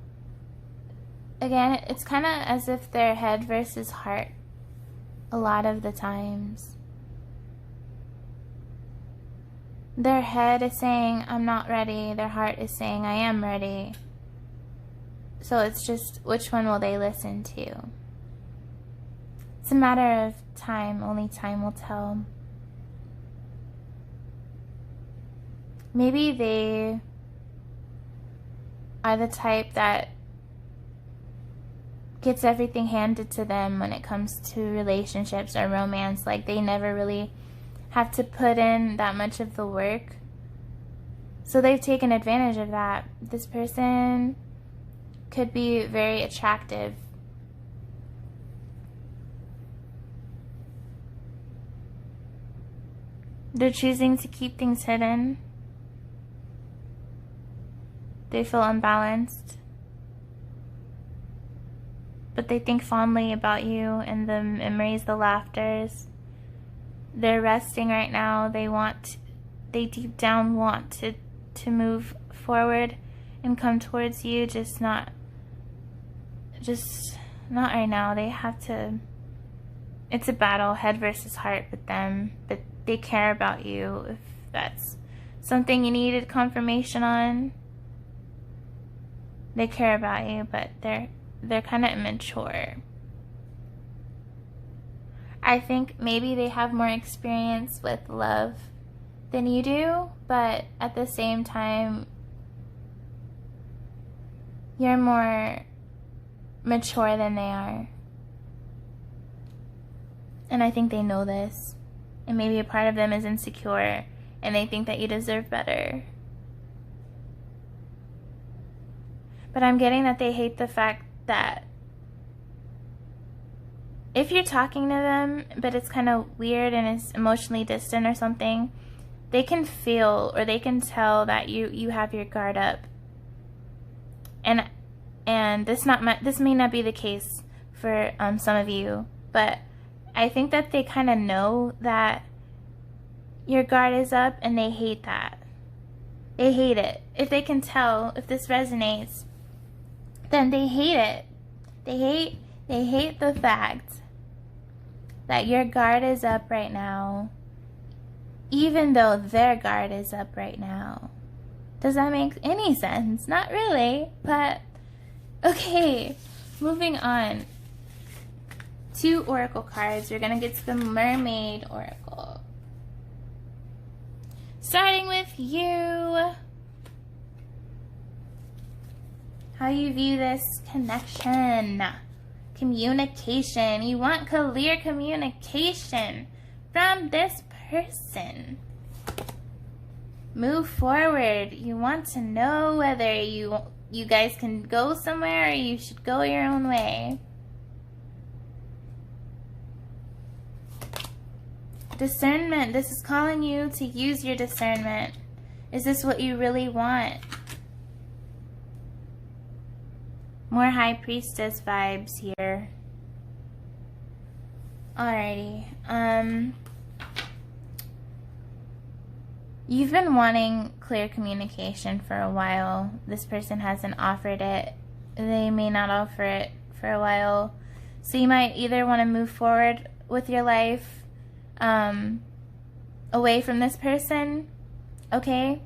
Again, it's kind of as if they're head versus heart a lot of the times. Their head is saying, I'm not ready. Their heart is saying, I am ready. So it's just, which one will they listen to? It's a matter of time. Only time will tell. Maybe they are the type that gets everything handed to them when it comes to relationships or romance. Like, they never really have to put in that much of the work. So they've taken advantage of that. This person could be very attractive. They're choosing to keep things hidden. They feel unbalanced. But they think fondly about you and the memories, the laughters. They're resting right now. They deep down want to move forward and come towards you, just not right now. They have to, it's a battle, head versus heart with them, but they care about you. If that's something you needed confirmation on, they care about you, but they're kind of immature. I think maybe they have more experience with love than you do, but at the same time, you're more mature than they are. And I think they know this. And maybe a part of them is insecure, and they think that you deserve better. But I'm getting that they hate the fact that if you're talking to them, but it's kind of weird and it's emotionally distant or something, they can feel or they can tell that you have your guard up. And this may not be the case for some of you, but I think that they kind of know that your guard is up, and they hate that. They hate it. If they can tell, if this resonates, then they hate it. They hate the fact that your guard is up right now, even though their guard is up right now. Does that make any sense? Not really, but Okay, moving on. 2 oracle cards. We're going to get to the Mermaid Oracle. Starting with you. How you view this connection. Communication. You want clear communication from this person. Move forward. You want to know whether you guys can go somewhere or you should go your own way. Discernment. This is calling you to use your discernment. Is this what you really want? More High Priestess vibes here. Alrighty. You've been wanting clear communication for a while. This person hasn't offered it. They may not offer it for a while. So you might either want to move forward with your life away from this person, okay?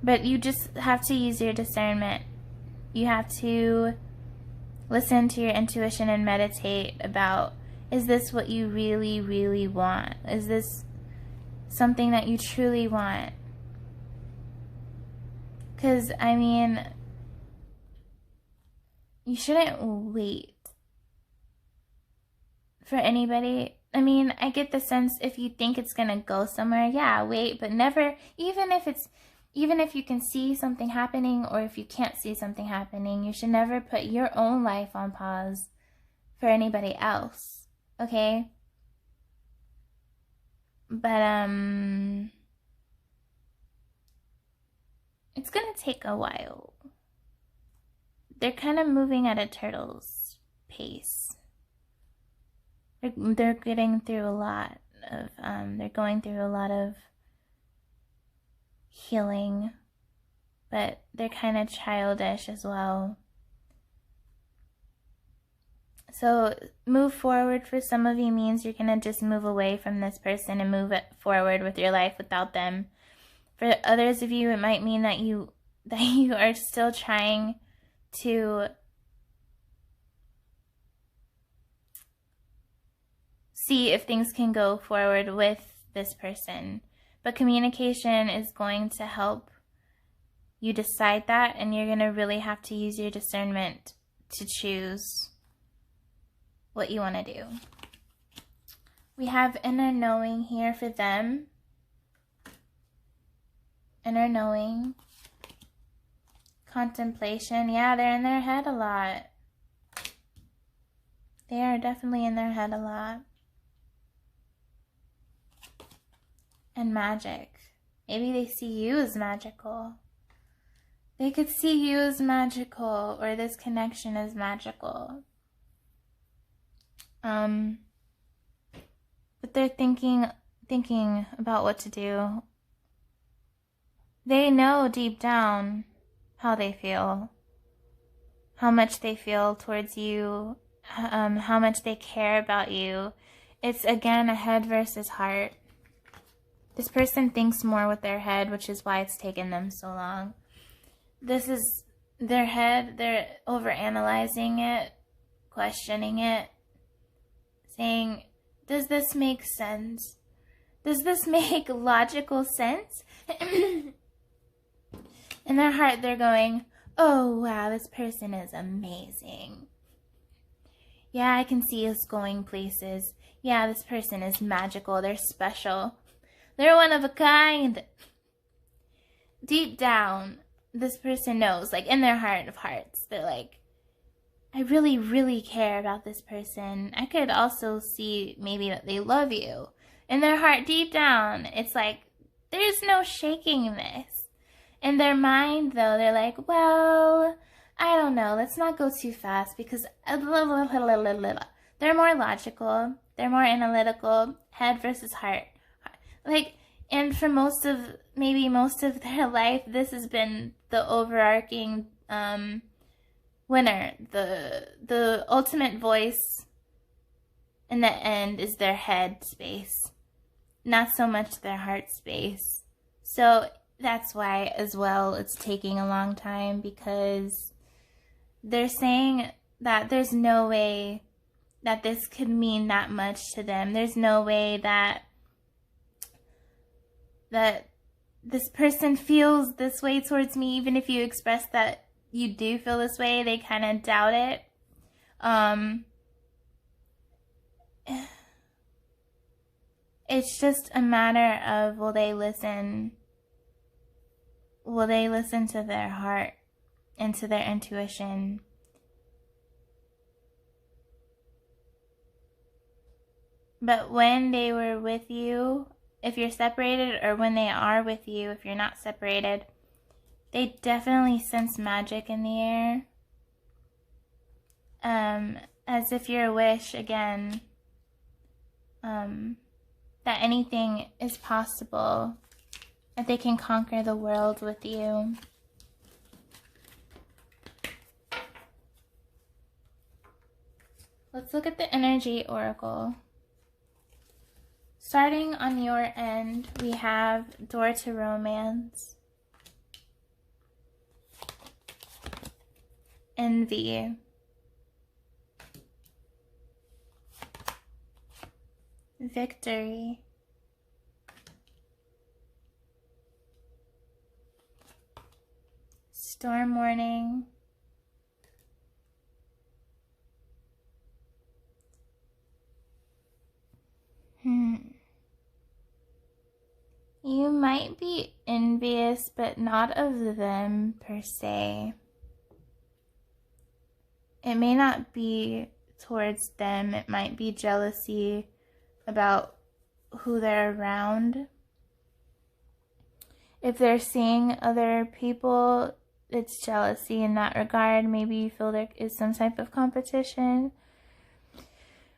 But you just have to use your discernment. You have to listen to your intuition and meditate about, is this what you really, really want? Is this something that you truly want? Because, I mean, you shouldn't wait for anybody. I mean, I get the sense if you think it's gonna go somewhere, yeah, wait, but never, even if you can see something happening or if you can't see something happening, you should never put your own life on pause for anybody else, okay? But, it's gonna take a while. They're kind of moving at a turtle's pace. They're getting through a lot of, they're going through a lot of healing, but they're kind of childish as well. So move forward for some of you means you're going to just move away from this person and move it forward with your life without them. For others of you, it might mean that you are still trying to see if things can go forward with this person. But communication is going to help you decide that, and you're going to really have to use your discernment to choose what you want to do. We have inner knowing here for them. Inner knowing. Contemplation. Yeah, they're in their head a lot. They are definitely in their head a lot. And magic. Maybe they see you as magical. They could see you as magical, or this connection as magical. But they're thinking about what to do. They know deep down how they feel, how much they feel towards you, how much they care about you. It's again a head versus heart. This person thinks more with their head, which is why it's taken them so long. This is their head. They're overanalyzing it, questioning it, saying, does this make sense? Does this make logical sense? In their heart, they're going, oh, wow, this person is amazing. Yeah, I can see us going places. Yeah, this person is magical. They're special. They're one of a kind. Deep down, this person knows, like in their heart of hearts, they're like, I really, really care about this person. I could also see maybe that they love you. In their heart, deep down, it's like, there's no shaking this. In their mind, though, they're like, well, I don't know. Let's not go too fast because they're more logical. They're more analytical. Head versus heart. Like, and for most of their life, this has been the overarching winner. The ultimate voice in the end is their head space, not so much their heart space. So that's why as well it's taking a long time, because they're saying that there's no way that this could mean that much to them. There's no way that this person feels this way towards me. Even if you express that you do feel this way, they kind of doubt it. It's just a matter of, will they listen? Will they listen to their heart and to their intuition? But when they were with you, if you're separated, or when they are with you, if you're not separated, they definitely sense magic in the air. As if your wish, again, that anything is possible, that they can conquer the world with you. Let's look at the energy oracle. Starting on your end, we have Door to Romance, Envy, Victory, Storm Warning, You might be envious, but not of them per se. It may not be towards them. It might be jealousy about who they're around. If they're seeing other people, it's jealousy in that regard. Maybe you feel there is some type of competition.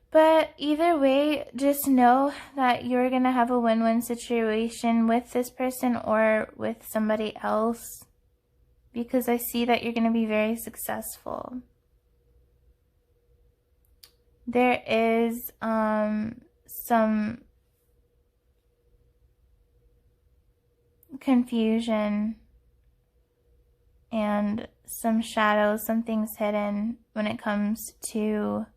But either way, just know that you're going to have a win-win situation with this person or with somebody else, because I see that you're going to be very successful. There is some confusion and some shadows, some things hidden when it comes to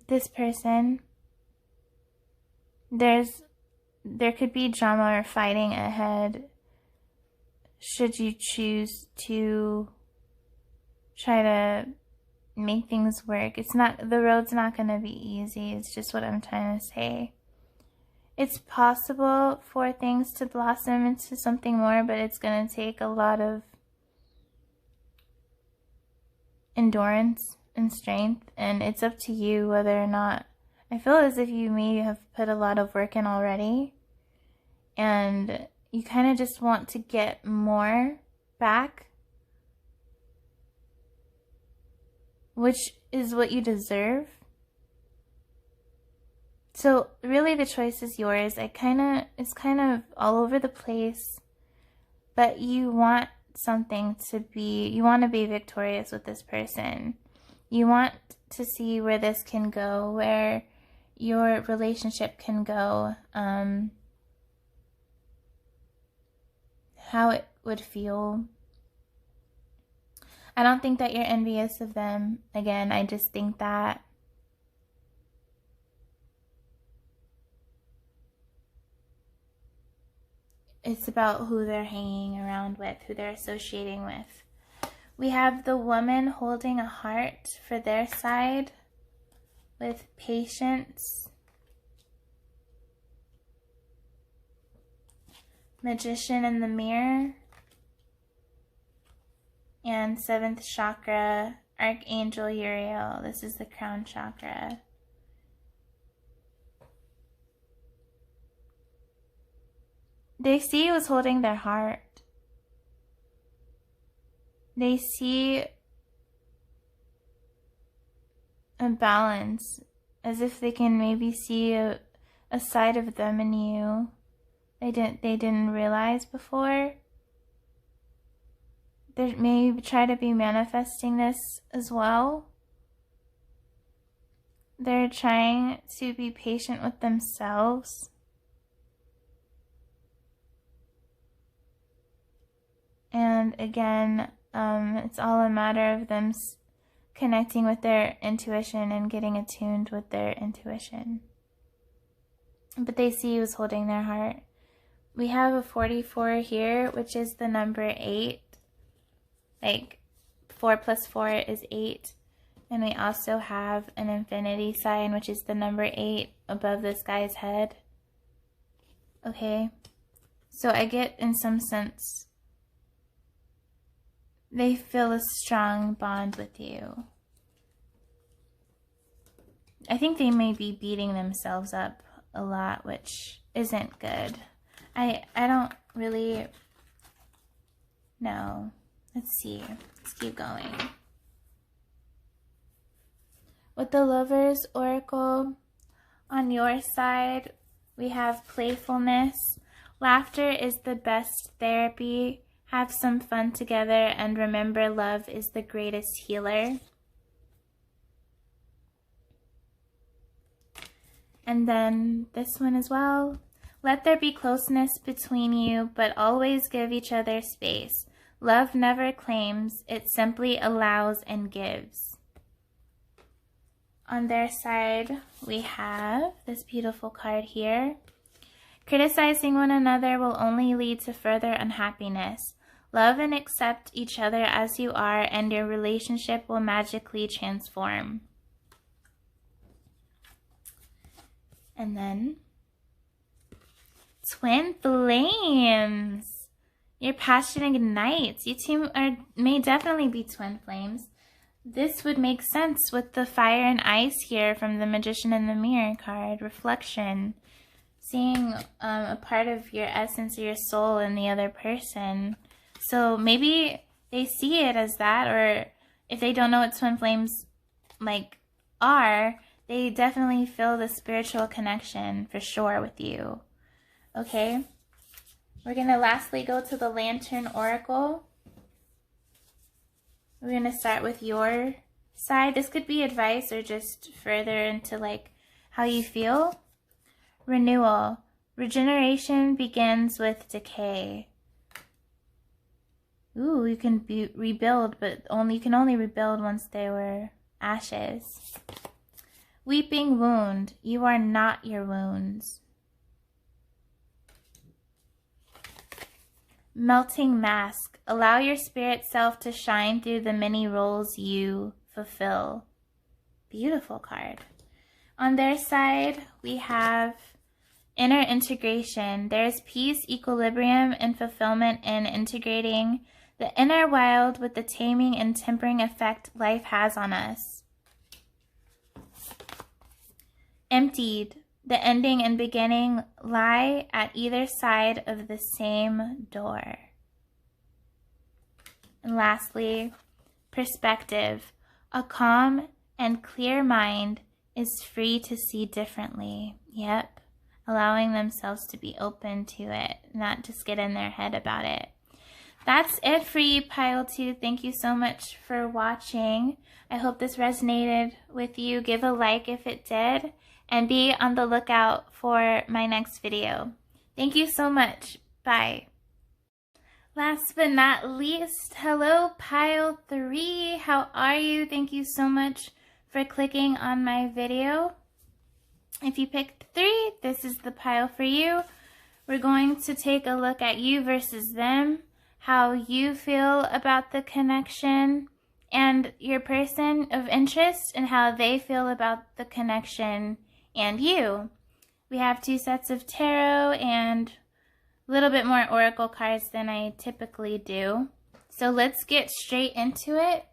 this person. There could be drama or fighting ahead should you choose to try to make things work. The road's not going to be easy. It's just what I'm trying to say. It's possible for things to blossom into something more, but it's going to take a lot of endurance and strength, and it's up to you whether or not. I feel as if you may have put a lot of work in already, and you kind of just want to get more back, which is what you deserve. So really the choice is yours. It's kind of all over the place, but you want you want to be victorious with this person. You want to see where this can go, where your relationship can go, how it would feel. I don't think that you're envious of them. Again, I just think that it's about who they're hanging around with, who they're associating with. We have the woman holding a heart for their side with patience. Magician in the mirror. And 7th chakra, Archangel Uriel. This is the crown chakra. They see who's holding their heart. They see a balance, as if they can maybe see a side of them in you they didn't realize before. They may try to be manifesting this as well. They're trying to be patient with themselves. And again, It's all a matter of them connecting with their intuition and getting attuned with their intuition. But they see you as holding their heart. We have a 44 here, which is the number 8. Like 4 plus 4 is 8. And we also have an infinity sign, which is the number 8 above this guy's head. Okay. So I get, in some sense, they feel a strong bond with you. I think they may be beating themselves up a lot, which isn't good. I don't really know. Let's see. Let's keep going. With the Lover's Oracle, on your side, we have playfulness. Laughter is the best therapy. Have some fun together, and remember, love is the greatest healer. And then this one as well. Let there be closeness between you, but always give each other space. Love never claims, it simply allows and gives. On their side, we have this beautiful card here. Criticizing one another will only lead to further unhappiness. Love and accept each other as you are, and your relationship will magically transform. And then, twin flames. Your passion ignites. You two may definitely be twin flames. This would make sense with the fire and ice here from the Magician in the Mirror card. Reflection. Seeing a part of your essence or your soul in the other person. So maybe they see it as that, or if they don't know what twin flames are, they definitely feel the spiritual connection for sure with you. Okay? We're going to lastly go to the Lantern Oracle. We're going to start with your side. This could be advice or just further into how you feel. Renewal. Regeneration begins with decay. Ooh, you can rebuild, but you can only rebuild once they were ashes. Weeping wound. You are not your wounds. Melting mask. Allow your spirit self to shine through the many roles you fulfill. Beautiful card. On their side, we have inner integration. There's peace, equilibrium, and fulfillment in integrating the inner wild with the taming and tempering effect life has on us. Emptied. The ending and beginning lie at either side of the same door. And lastly, perspective. A calm and clear mind is free to see differently. Yep. Allowing themselves to be open to it, not just get in their head about it. That's it for you, Pile 2. Thank you so much for watching. I hope this resonated with you. Give a like if it did, and be on the lookout for my next video. Thank you so much. Bye. Last but not least, hello, Pile 3. How are you? Thank you so much for clicking on my video. If you picked 3, this is the pile for you. We're going to take a look at you versus them, how you feel about the connection, and your person of interest, and how they feel about the connection and you. We have 2 sets of tarot and a little bit more oracle cards than I typically do. So let's get straight into it.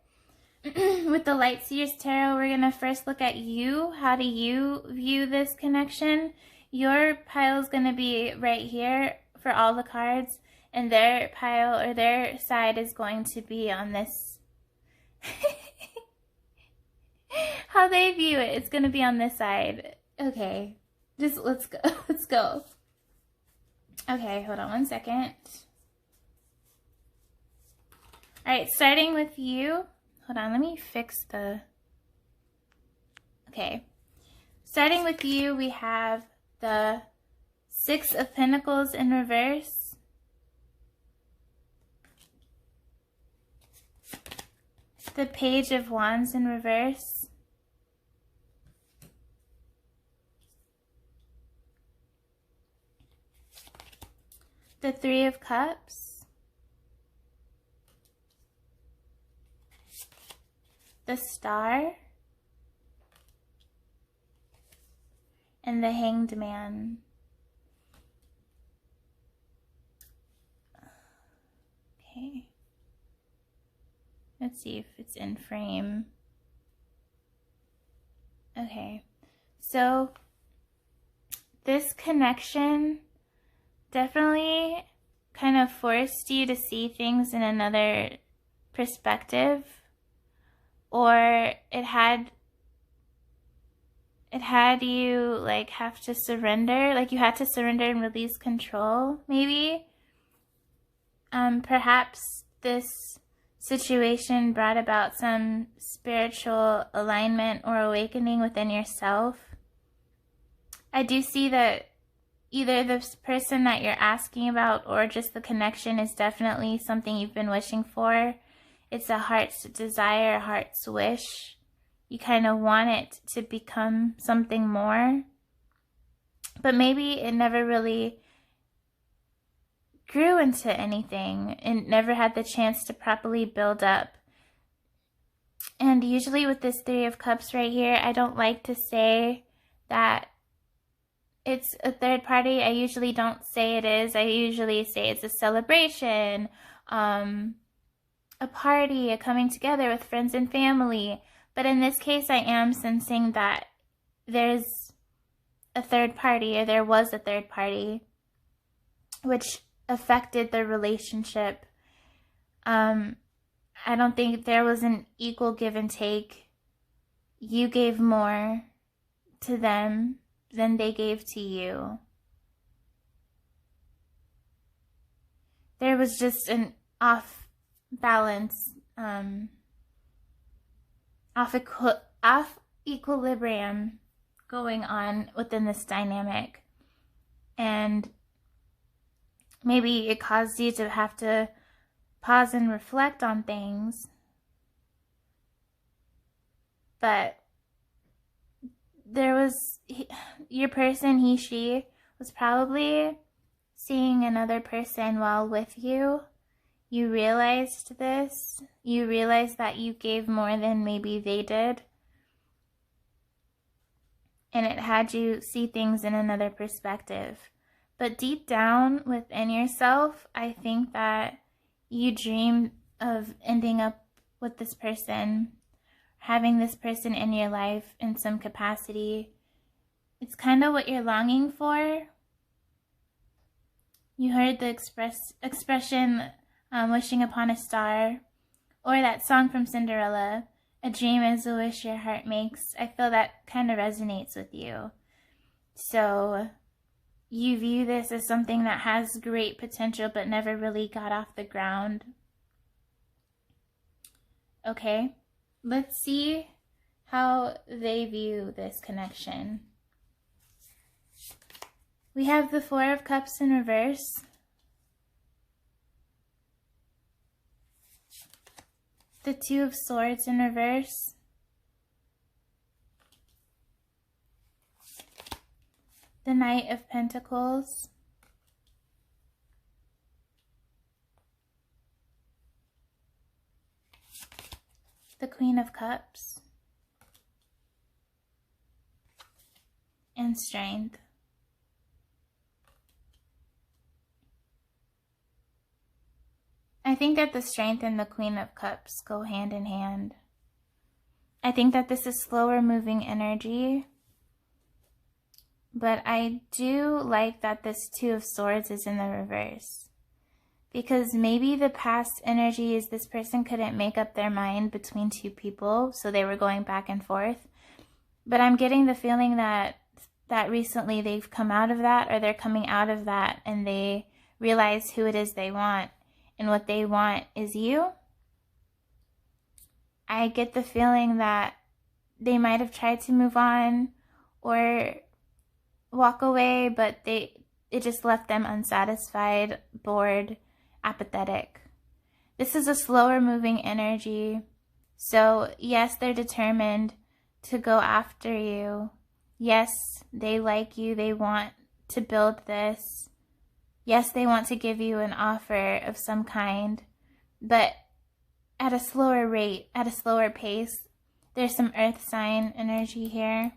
With the Lightseers Tarot, we're going to first look at you. How do you view this connection? Your pile is going to be right here for all the cards, and their pile or their side is going to be on this. How they view it, it's going to be on this side. Okay, just let's go. Let's go. Okay, hold on one second. All right, starting with you. Hold on, let me fix the... Okay. Starting with you, we have the 6 of Pentacles in reverse. the Page of Wands in reverse, the Three of Cups, the Star, and the Hanged Man. Okay. Let's see if it's in frame. Okay. So this connection definitely kind of forced you to see things in another perspective, or it had you like have to surrender, like you had to surrender and release control, maybe. Perhaps this situation brought about some spiritual alignment or awakening within yourself. I do see that either this person that you're asking about or just the connection is definitely something you've been wishing for. It's a heart's desire, a heart's wish. You kind of want it to become something more. But maybe it never really grew into anything and never had the chance to properly build up. And usually with this Three of Cups right here, I don't like to say that it's a third party. I usually don't say it is. I usually say it's a celebration, a party, a coming together with friends and family. But in this case, I am sensing that there's a third party, or there was a third party, which affected the relationship. I don't think there was an equal give and take. You gave more to them than they gave to you. There was just an off balance, off equilibrium going on within this dynamic. And maybe it caused you to have to pause and reflect on things. But there was, your person, he, she, was probably seeing another person while with you. You realized this. You realized that you gave more than maybe they did. And it had you see things in another perspective. But deep down within yourself, I think that you dream of ending up with this person, having this person in your life in some capacity. It's kind of what you're longing for. You heard the expression, wishing upon a star, or that song from Cinderella, a dream is a wish your heart makes. I feel that kind of resonates with you. So you view this as something that has great potential but never really got off the ground. Okay, let's see how they view this connection. We have the Four of Cups in reverse, the Two of Swords in reverse, the Knight of Pentacles, the Queen of Cups, and Strength. I think that the Strength and the Queen of Cups go hand in hand. I think that this is slower moving energy. But I do like that this Two of Swords is in the reverse. Because maybe the past energy is this person couldn't make up their mind between two people, so they were going back and forth. But I'm getting the feeling that recently they've come out of that, or they're coming out of that, and they realize who it is they want. And what they want is you. I get the feeling that they might have tried to move on or walk away, but it just left them unsatisfied, bored, apathetic. This is a slower moving energy. So yes, they're determined to go after you. Yes, they like you. They want to build this. Yes, they want to give you an offer of some kind, but at a slower rate, at a slower pace. There's some earth sign energy here.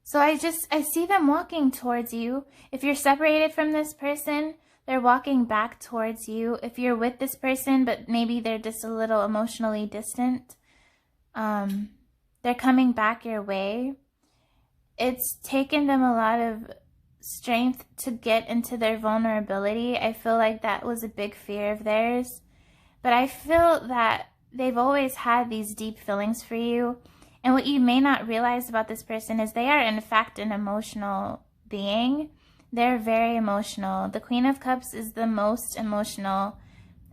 So I see them walking towards you. If you're separated from this person, they're walking back towards you. If you're with this person, but maybe they're just a little emotionally distant, they're coming back your way. It's taken them a lot of strength to get into their vulnerability. I feel like that was a big fear of theirs. But I feel that they've always had these deep feelings for you. And what you may not realize about this person is they are, in fact, an emotional being. They're very emotional. The Queen of Cups is the most emotional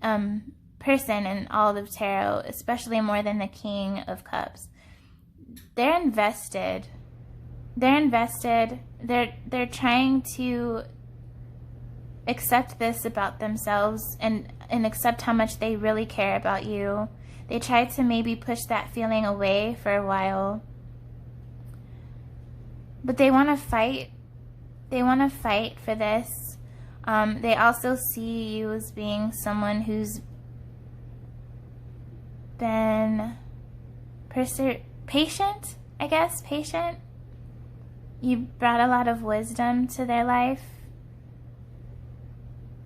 person in all of tarot, especially more than the King of Cups. They're invested. They're invested. They're trying to accept this about themselves and accept how much they really care about you. They try to maybe push that feeling away for a while. But they want to fight. They want to fight for this. They also see you as being someone who's been patient, I guess, patient. You brought a lot of wisdom to their life.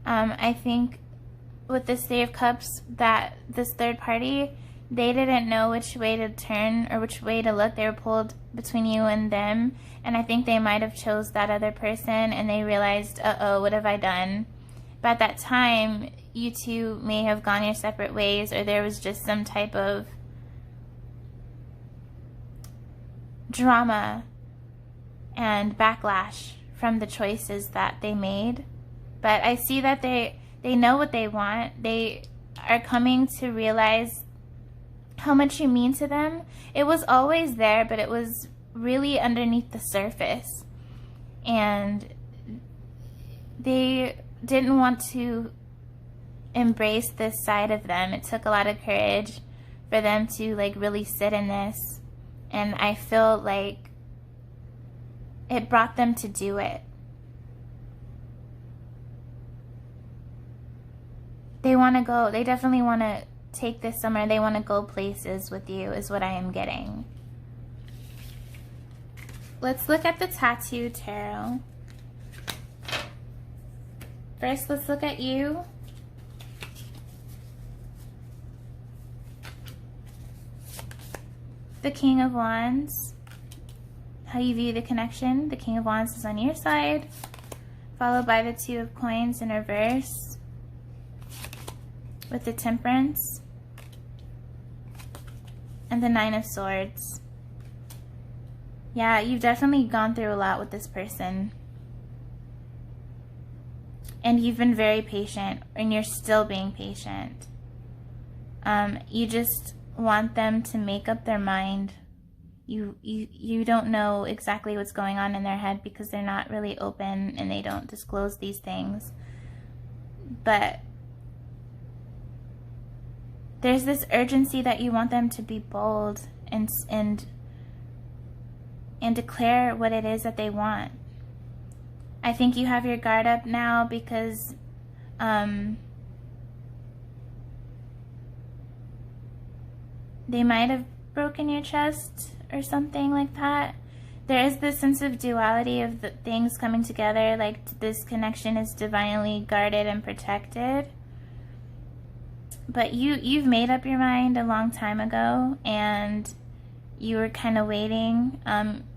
I think with this Three of Cups, that this third party, they didn't know which way to turn or which way to look. They were pulled between you and them, and I think they might have chose that other person, and they realized, uh-oh, what have I done? But at that time, you two may have gone your separate ways, or there was just some type of drama and backlash from the choices that they made. But I see that they know what they want. They are coming to realize how much you mean to them. It was always there, but it was really underneath the surface. And they didn't want to embrace this side of them. It took a lot of courage for them to really sit in this. And I feel like it brought them to do it. They want to go. They definitely want to take this somewhere. They want to go places with you is what I am getting. Let's look at the Tattoo Tarot. First, let's look at you. The King of Wands. How you view the connection. The King of Wands is on your side, followed by the Two of Coins in reverse, with the Temperance and the Nine of Swords. Yeah, you've definitely gone through a lot with this person. And you've been very patient, and you're still being patient. You just want them to make up their mind. You don't know exactly what's going on in their head because they're not really open and they don't disclose these things. But there's this urgency that you want them to be bold and declare what it is that they want. I think you have your guard up now because they might have broken your trust or something like that. There is this sense of duality of the things coming together, like this connection is divinely guarded and protected. But you've made up your mind a long time ago, and you were kind of waiting.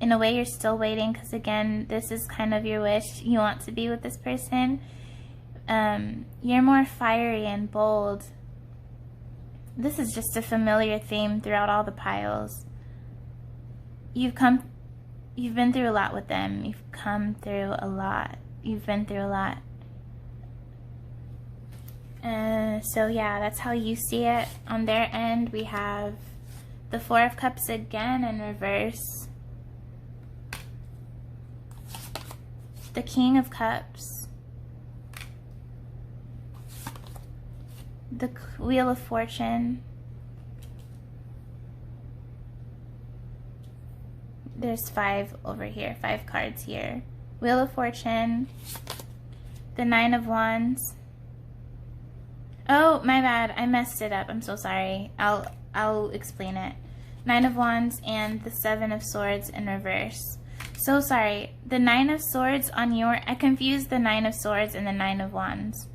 In a way, you're still waiting because, again, this is kind of your wish. You want to be with this person. You're more fiery and bold. This is just a familiar theme throughout all the piles. You've been through a lot with them. You've come through a lot. You've been through a lot. So yeah, that's how you see it. On their end, we have the Four of Cups again in reverse, the King of Cups, the Wheel of Fortune. There's 5 over here, 5 cards here. Wheel of Fortune, the 9 of Wands. Oh, my bad, I messed it up. I'm so sorry. I'll explain it. 9 of Wands and the 7 of Swords in reverse. So sorry. The 9 of Swords on your... I confused the 9 of Swords and the 9 of Wands.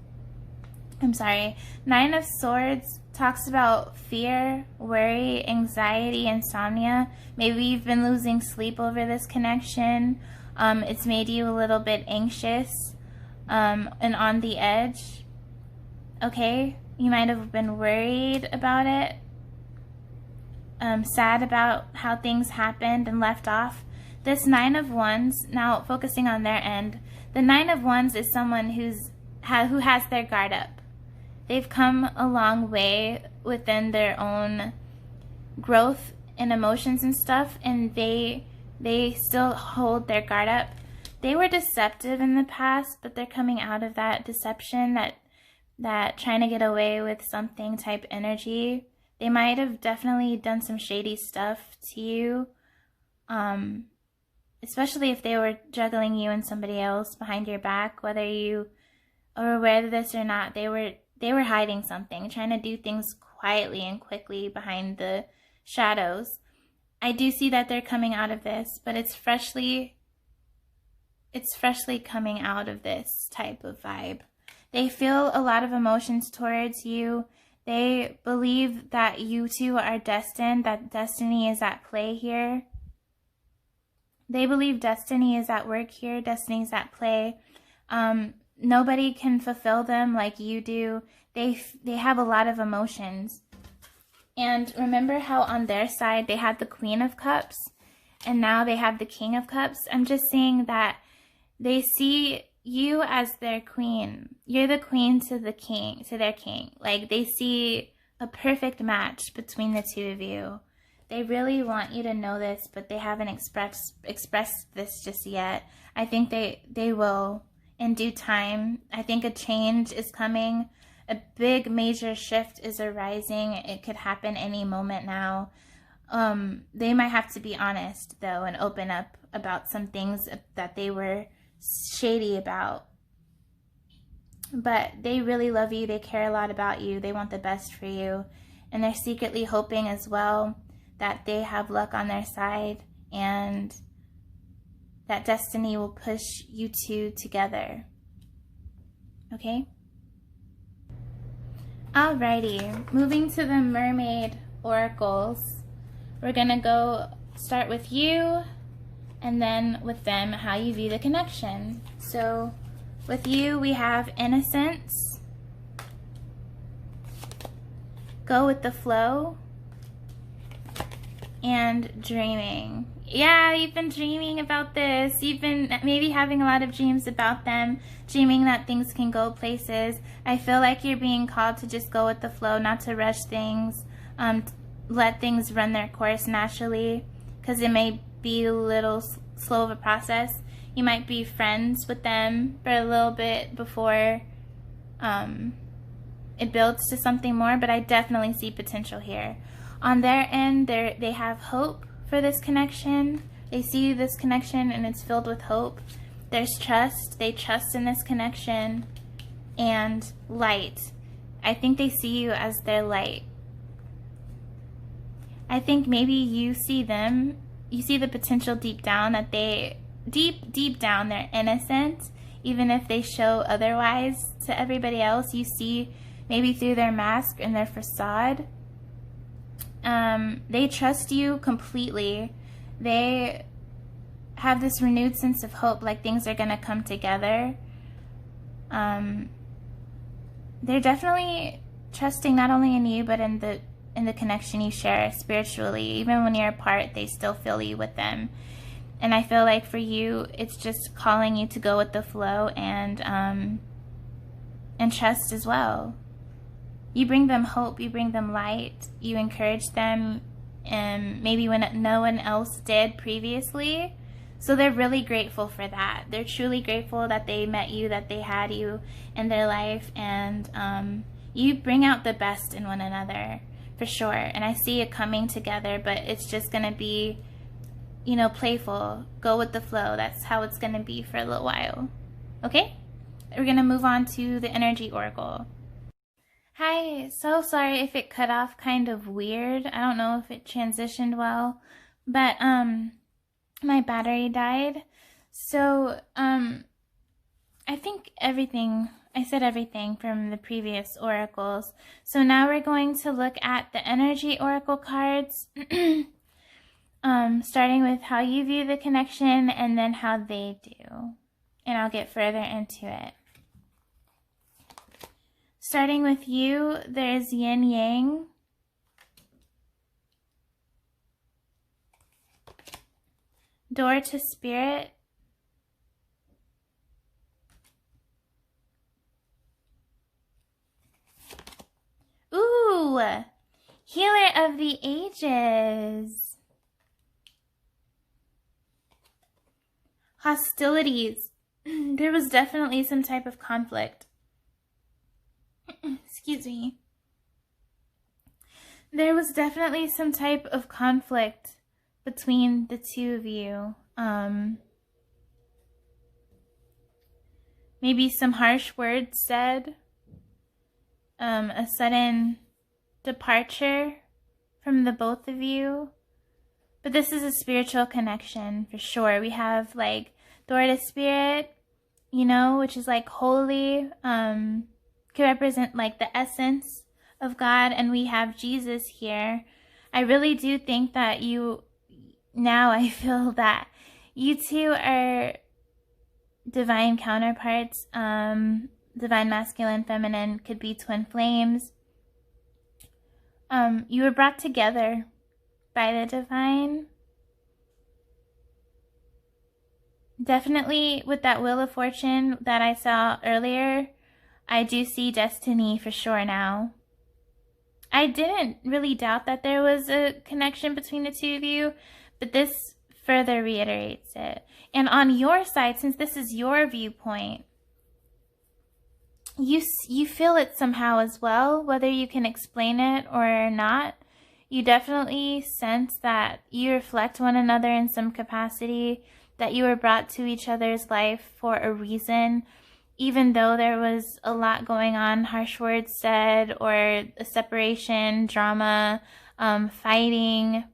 I'm sorry. 9 of Swords talks about fear, worry, anxiety, insomnia. Maybe you've been losing sleep over this connection. It's made you a little bit anxious and on the edge. Okay? You might have been worried about it. Sad about how things happened and left off. This 9 of Wands, now focusing on their end, the 9 of Wands is someone who has their guard up. They've come a long way within their own growth and emotions and stuff, and they still hold their guard up. They were deceptive in the past, but they're coming out of that deception, that trying to get away with something type energy. They might have definitely done some shady stuff to you, especially if they were juggling you and somebody else behind your back, whether you are aware of this or not. They were hiding something, trying to do things quietly and quickly behind the shadows. I do see that they're coming out of this, but it's freshly coming out of this type of vibe. They feel a lot of emotions towards you. They believe that you two are destined, that destiny is at play here. They believe destiny is at work here, destiny is at play. Nobody can fulfill them like you do. They have a lot of emotions. And remember how on their side they had the Queen of Cups and now they have the King of Cups? I'm just saying that they see you as their queen. You're the queen to the king, to their king. Like, they see a perfect match between the two of you. They really want you to know this, but they haven't expressed this just yet. I think they will in due time. I think a change is coming. A big major shift is arising. It could happen any moment now. They might have to be honest, though, and open up about some things that they were shady about. But they really love you. They care a lot about you. They want the best for you. And they're secretly hoping as well that they have luck on their side and that destiny will push you two together. Okay? Alrighty, moving to the mermaid oracles. We're gonna go start with you and then with them, how you view the connection. So with you, we have innocence, go with the flow, and dreaming. Yeah, you've been dreaming about this. You've been maybe having a lot of dreams about them, dreaming that things can go places. I feel like you're being called to just go with the flow, not to rush things, let things run their course naturally, because it may be a little slow of a process. You might be friends with them for a little bit before it builds to something more, but I definitely see potential here. On their end, they have hope for this connection. They see this connection and it's filled with hope. There's trust. They trust in this connection. And light. I think they see you as their light. I think maybe you see them. You see the potential deep down that they, deep down, they're innocent. Even if they show otherwise to everybody else, you see maybe through their mask and their facade. They trust you completely. They have this renewed sense of hope, like things are going to come together. They're definitely trusting not only in you, but in the connection you share spiritually. Even when you're apart, they still feel you with them. And I feel like for you, it's just calling you to go with the flow and trust as well. You bring them hope, you bring them light, you encourage them, and maybe when no one else did previously. So they're really grateful for that. They're truly grateful that they met you, that they had you in their life, and You bring out the best in one another, for sure. And I see it coming together, but it's just going to be, you know, playful. Go with the flow. That's how it's going to be for a little while. Okay? We're going to move on to the energy oracle. Hi, so sorry if it cut off kind of weird. I don't know if it transitioned well, but my battery died. So I think I said everything from the previous oracles. So now we're going to look at the energy oracle cards, starting with how you view the connection and then how they do. And I'll get further into it. Starting with you, there's yin yang. Door to spirit. Ooh, healer of the ages. Hostilities. There was definitely some type of conflict. Excuse me. There was definitely some type of conflict between the two of you. Maybe some harsh words said. A sudden departure from the both of you. But this is a spiritual connection for sure. We have like door to spirit, you know, which is like holy, could represent like the essence of God, and we have Jesus here. I really do think that I feel that you two are divine counterparts, divine masculine, feminine, could be twin flames. You were brought together by the divine. Definitely with that wheel of fortune that I saw earlier, I do see destiny for sure now. I didn't really doubt that there was a connection between the two of you, but this further reiterates it. And on your side, since this is your viewpoint, you feel it somehow as well, whether you can explain it or not. You definitely sense that you reflect one another in some capacity, that you were brought to each other's life for a reason, even though there was a lot going on, harsh words said, or a separation, drama, fighting.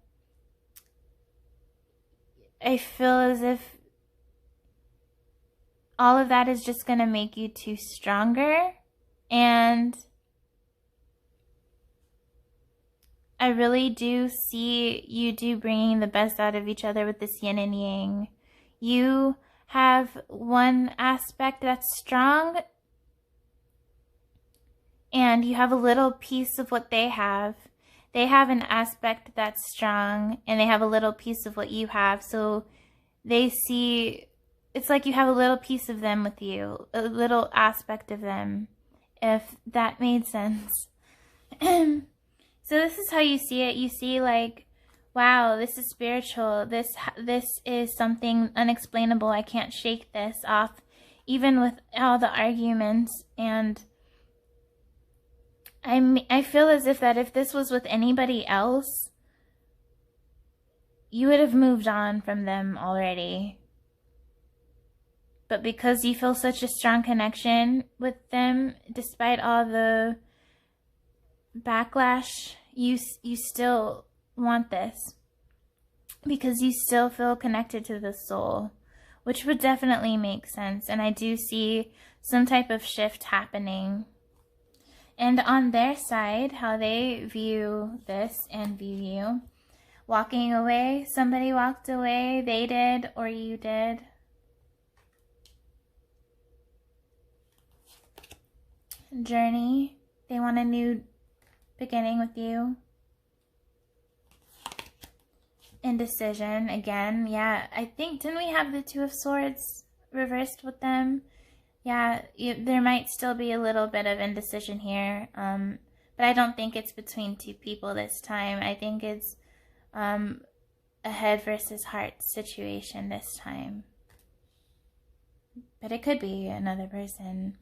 I feel as if all of that is just going to make you two stronger. And I really do see you two bringing the best out of each other with this yin and yang. You have one aspect that's strong, and you have a little piece of what they have. They have an aspect that's strong, and they have a little piece of what you have. So they see, it's like you have a little piece of them with you, a little aspect of them, if that made sense. So this is how you see it. You see like, wow, this is spiritual. This is something unexplainable. I can't shake this off, even with all the arguments. And I feel as if that if this was with anybody else, you would have moved on from them already. But because you feel such a strong connection with them, despite all the backlash, you still want this, because you still feel connected to the soul, which would definitely make sense. And I do see some type of shift happening. And on their side, how they view this and view you, walking away, somebody walked away, they did, or you did. Journey, they want a new beginning with you. Indecision again. Yeah, I think, didn't we have the Two of Swords reversed with them? Yeah, there might still be a little bit of indecision here, but I don't think it's between two people this time. I think it's a head versus heart situation this time, but it could be another person.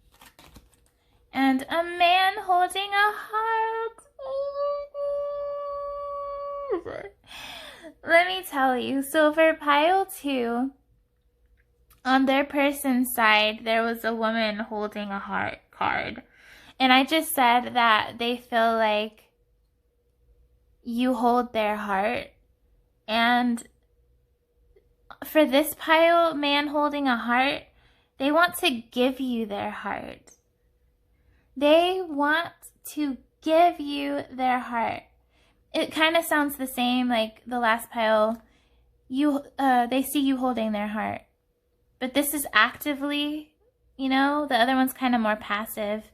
and a man holding a heart. Let me tell you. So for pile 2, on their person's side, there was a woman holding a heart card. And I just said that they feel like you hold their heart. And for this pile, man holding a heart, they want to give you their heart. They want to give you their heart. It kind of sounds the same like the last pile. They see you holding their heart. But this is actively, the other one's kind of more passive.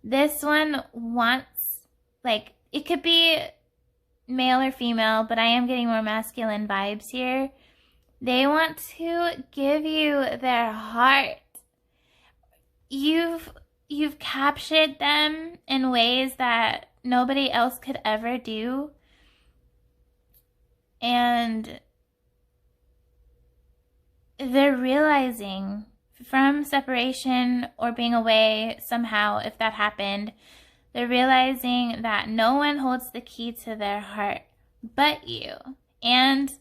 This one wants, like, it could be male or female, but I am getting more masculine vibes here. They want to give you their heart. You've captured them in ways that nobody else could ever do. And they're realizing from separation or being away somehow, if that happened, they're realizing that no one holds the key to their heart but you. And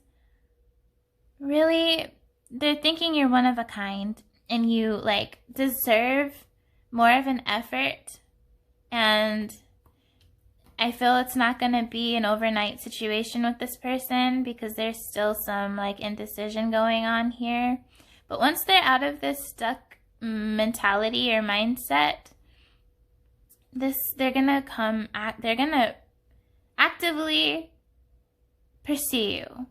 really, they're thinking you're one of a kind and you, like, deserve more of an effort. And I feel it's not going to be an overnight situation with this person because there's still some, like, indecision going on here. But once they're out of this stuck mentality or mindset, they're going to actively pursue you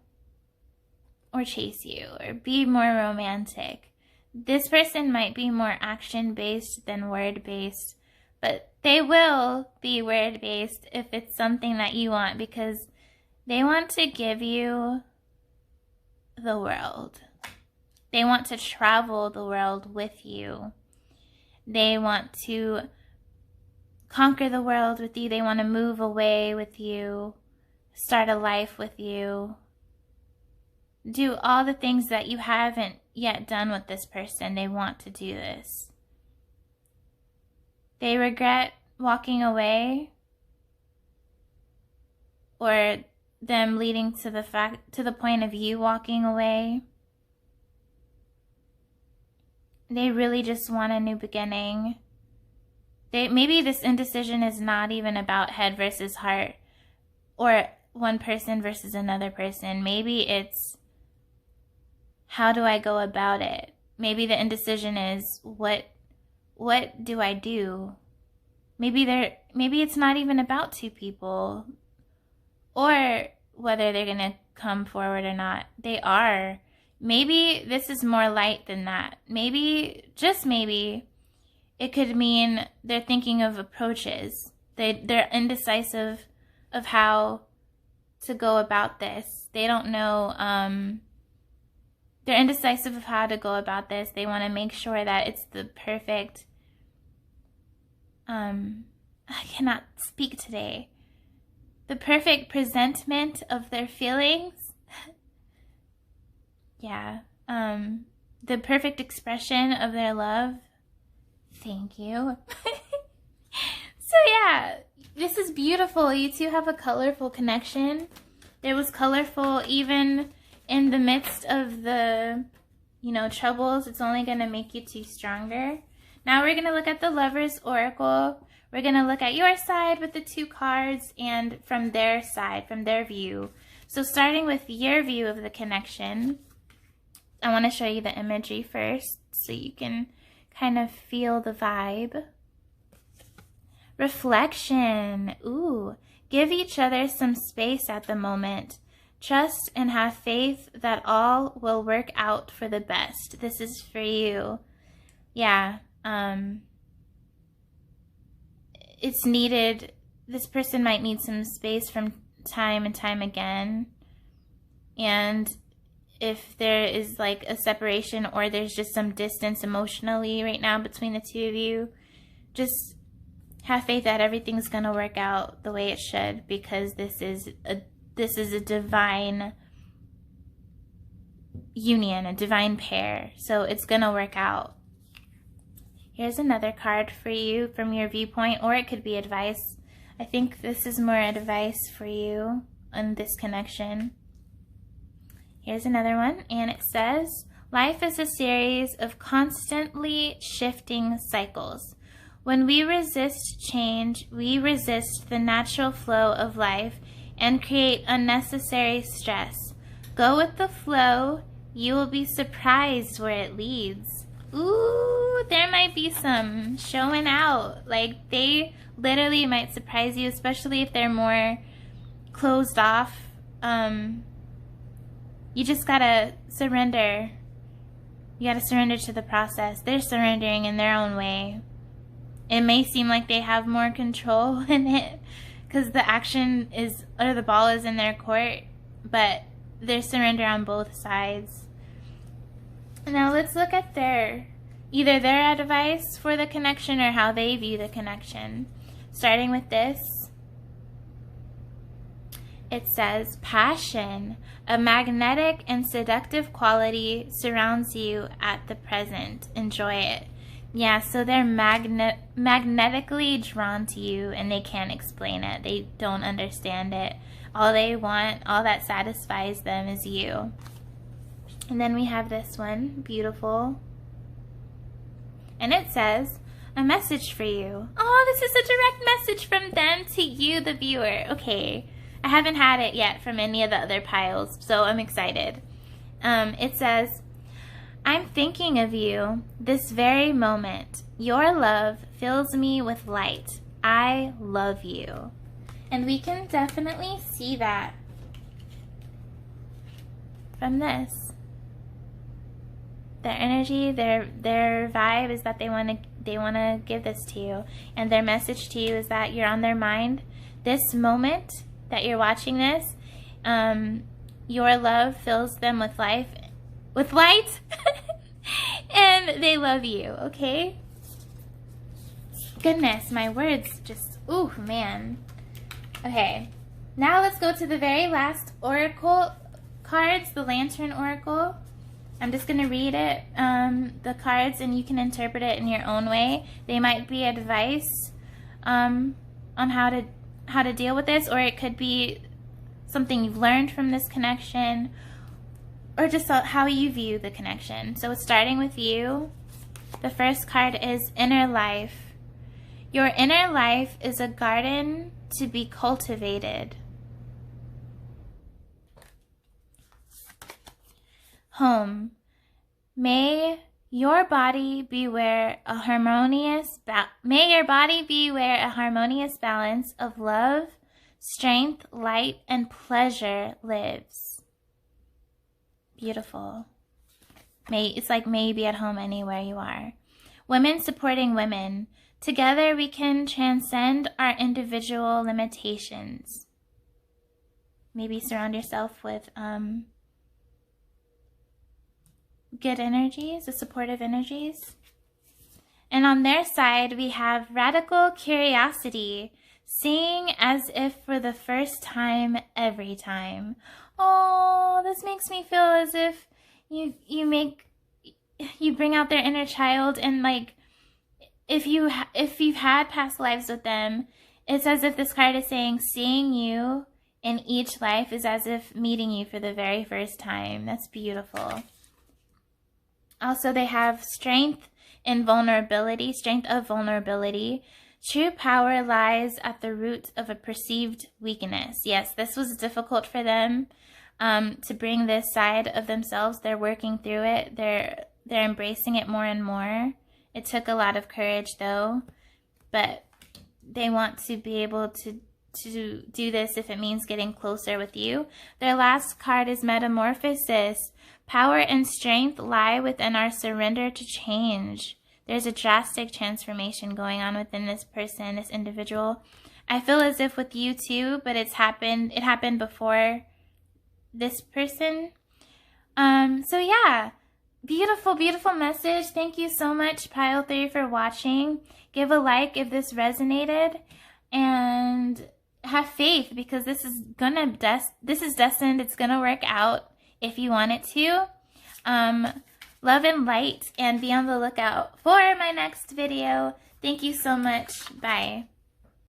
or chase you or be more romantic. This person might be more action-based than word-based, but they will be word-based if it's something that you want, because they want to give you the world. They want to travel the world with you. They want to conquer the world with you. They want to move away with you, start a life with you, do all the things that you haven't yet done with this person. They want to do this. They regret walking away, or them leading to the point of you walking away. They really just want a new beginning. Maybe this indecision is not even about head versus heart or one person versus another person. Maybe it's, how do I go about it? Maybe the indecision is, what do I do? Maybe it's not even about two people, or whether they're going to come forward or not. They are. Maybe this is more light than that. Maybe, just maybe, it could mean they're thinking of approaches. They're indecisive of how to go about this. They don't know, they're indecisive of how to go about this. They want to make sure that it's the perfect, I cannot speak today. The perfect presentment of their feelings. Yeah. The perfect expression of their love. Thank you. So yeah, this is beautiful. You two have a colorful connection. It was colorful even in the midst of the, troubles. It's only going to make you two stronger. Now we're going to look at the Lover's Oracle. We're going to look at your side with the 2 cards and from their side, from their view. So starting with your view of the connection, I want to show you the imagery first so you can kind of feel the vibe. Reflection. Ooh. Give each other some space at the moment. Trust and have faith that all will work out for the best. This is for you. Yeah. It's needed. This person might need some space from time and time again. And if there is like a separation or there's just some distance emotionally right now between the two of you, just have faith that everything's going to work out the way it should, because this is a divine union, a divine pair. So it's going to work out. Here's another card for you from your viewpoint, or it could be advice. I think this is more advice for you on this connection. Here's another one, and it says, life is a series of constantly shifting cycles. When we resist change, we resist the natural flow of life and create unnecessary stress. Go with the flow. You will be surprised where it leads. Ooh, there might be some showing out. Like, they literally might surprise you, especially if they're more closed off. You just gotta surrender. You gotta surrender to the process. They're surrendering in their own way. It may seem like they have more control in it because the action is, or the ball is in their court, but there's surrender on both sides. Now let's look at either their advice for the connection or how they view the connection. Starting with this, it says, passion, a magnetic and seductive quality surrounds you at the present. Enjoy it. Yeah, so they're magnetically drawn to you, and they can't explain it. They don't understand it. All they want, all that satisfies them is you. And then we have this one, beautiful. And it says, a message for you. Oh, this is a direct message from them to you, the viewer. Okay, I haven't had it yet from any of the other piles, so I'm excited. It says, I'm thinking of you this very moment. Your love fills me with light. I love you. And we can definitely see that from this. Their energy, their vibe is that they want to give this to you, and their message to you is that you're on their mind. This moment that you're watching this, your love fills them with light, and they love you. Okay. Goodness, my words just, ooh, man. Okay, now let's go to the very last oracle cards, the Lantern Oracle. I'm just going to read it, the cards, and you can interpret it in your own way. They might be advice on how to deal with this, or it could be something you've learned from this connection, or just how you view the connection. So starting with you, the first card is Inner Life. Your inner life is a garden to be cultivated. Home. May your body be where a harmonious balance of love, strength, light, and pleasure lives. Beautiful. It's like may you be at home anywhere you are. Women supporting women. Together we can transcend our individual limitations. Maybe surround yourself with good energies, the supportive energies. And on their side, we have radical curiosity, seeing as if for the first time every time. Oh, this makes me feel as if you bring out their inner child, and like if you've had past lives with them, it's as if this card is saying seeing you in each life is as if meeting you for the very first time. That's beautiful. Also, they have strength of vulnerability. True power lies at the root of a perceived weakness. Yes, this was difficult for them to bring this side of themselves. They're working through it. They're embracing it more and more. It took a lot of courage, though, but they want to be able to do this if it means getting closer with you. Their last card is Metamorphosis. Power and strength lie within our surrender to change. There's a drastic transformation going on within this person, this individual. I feel as if with you too, but it happened before this person. So yeah, beautiful, beautiful message. Thank you so much, Pile 3, for watching. Give a like if this resonated, and have faith, because this is destined. It's gonna work out if you want it to. love and light, and be on the lookout for my next video. Thank you so much. Bye.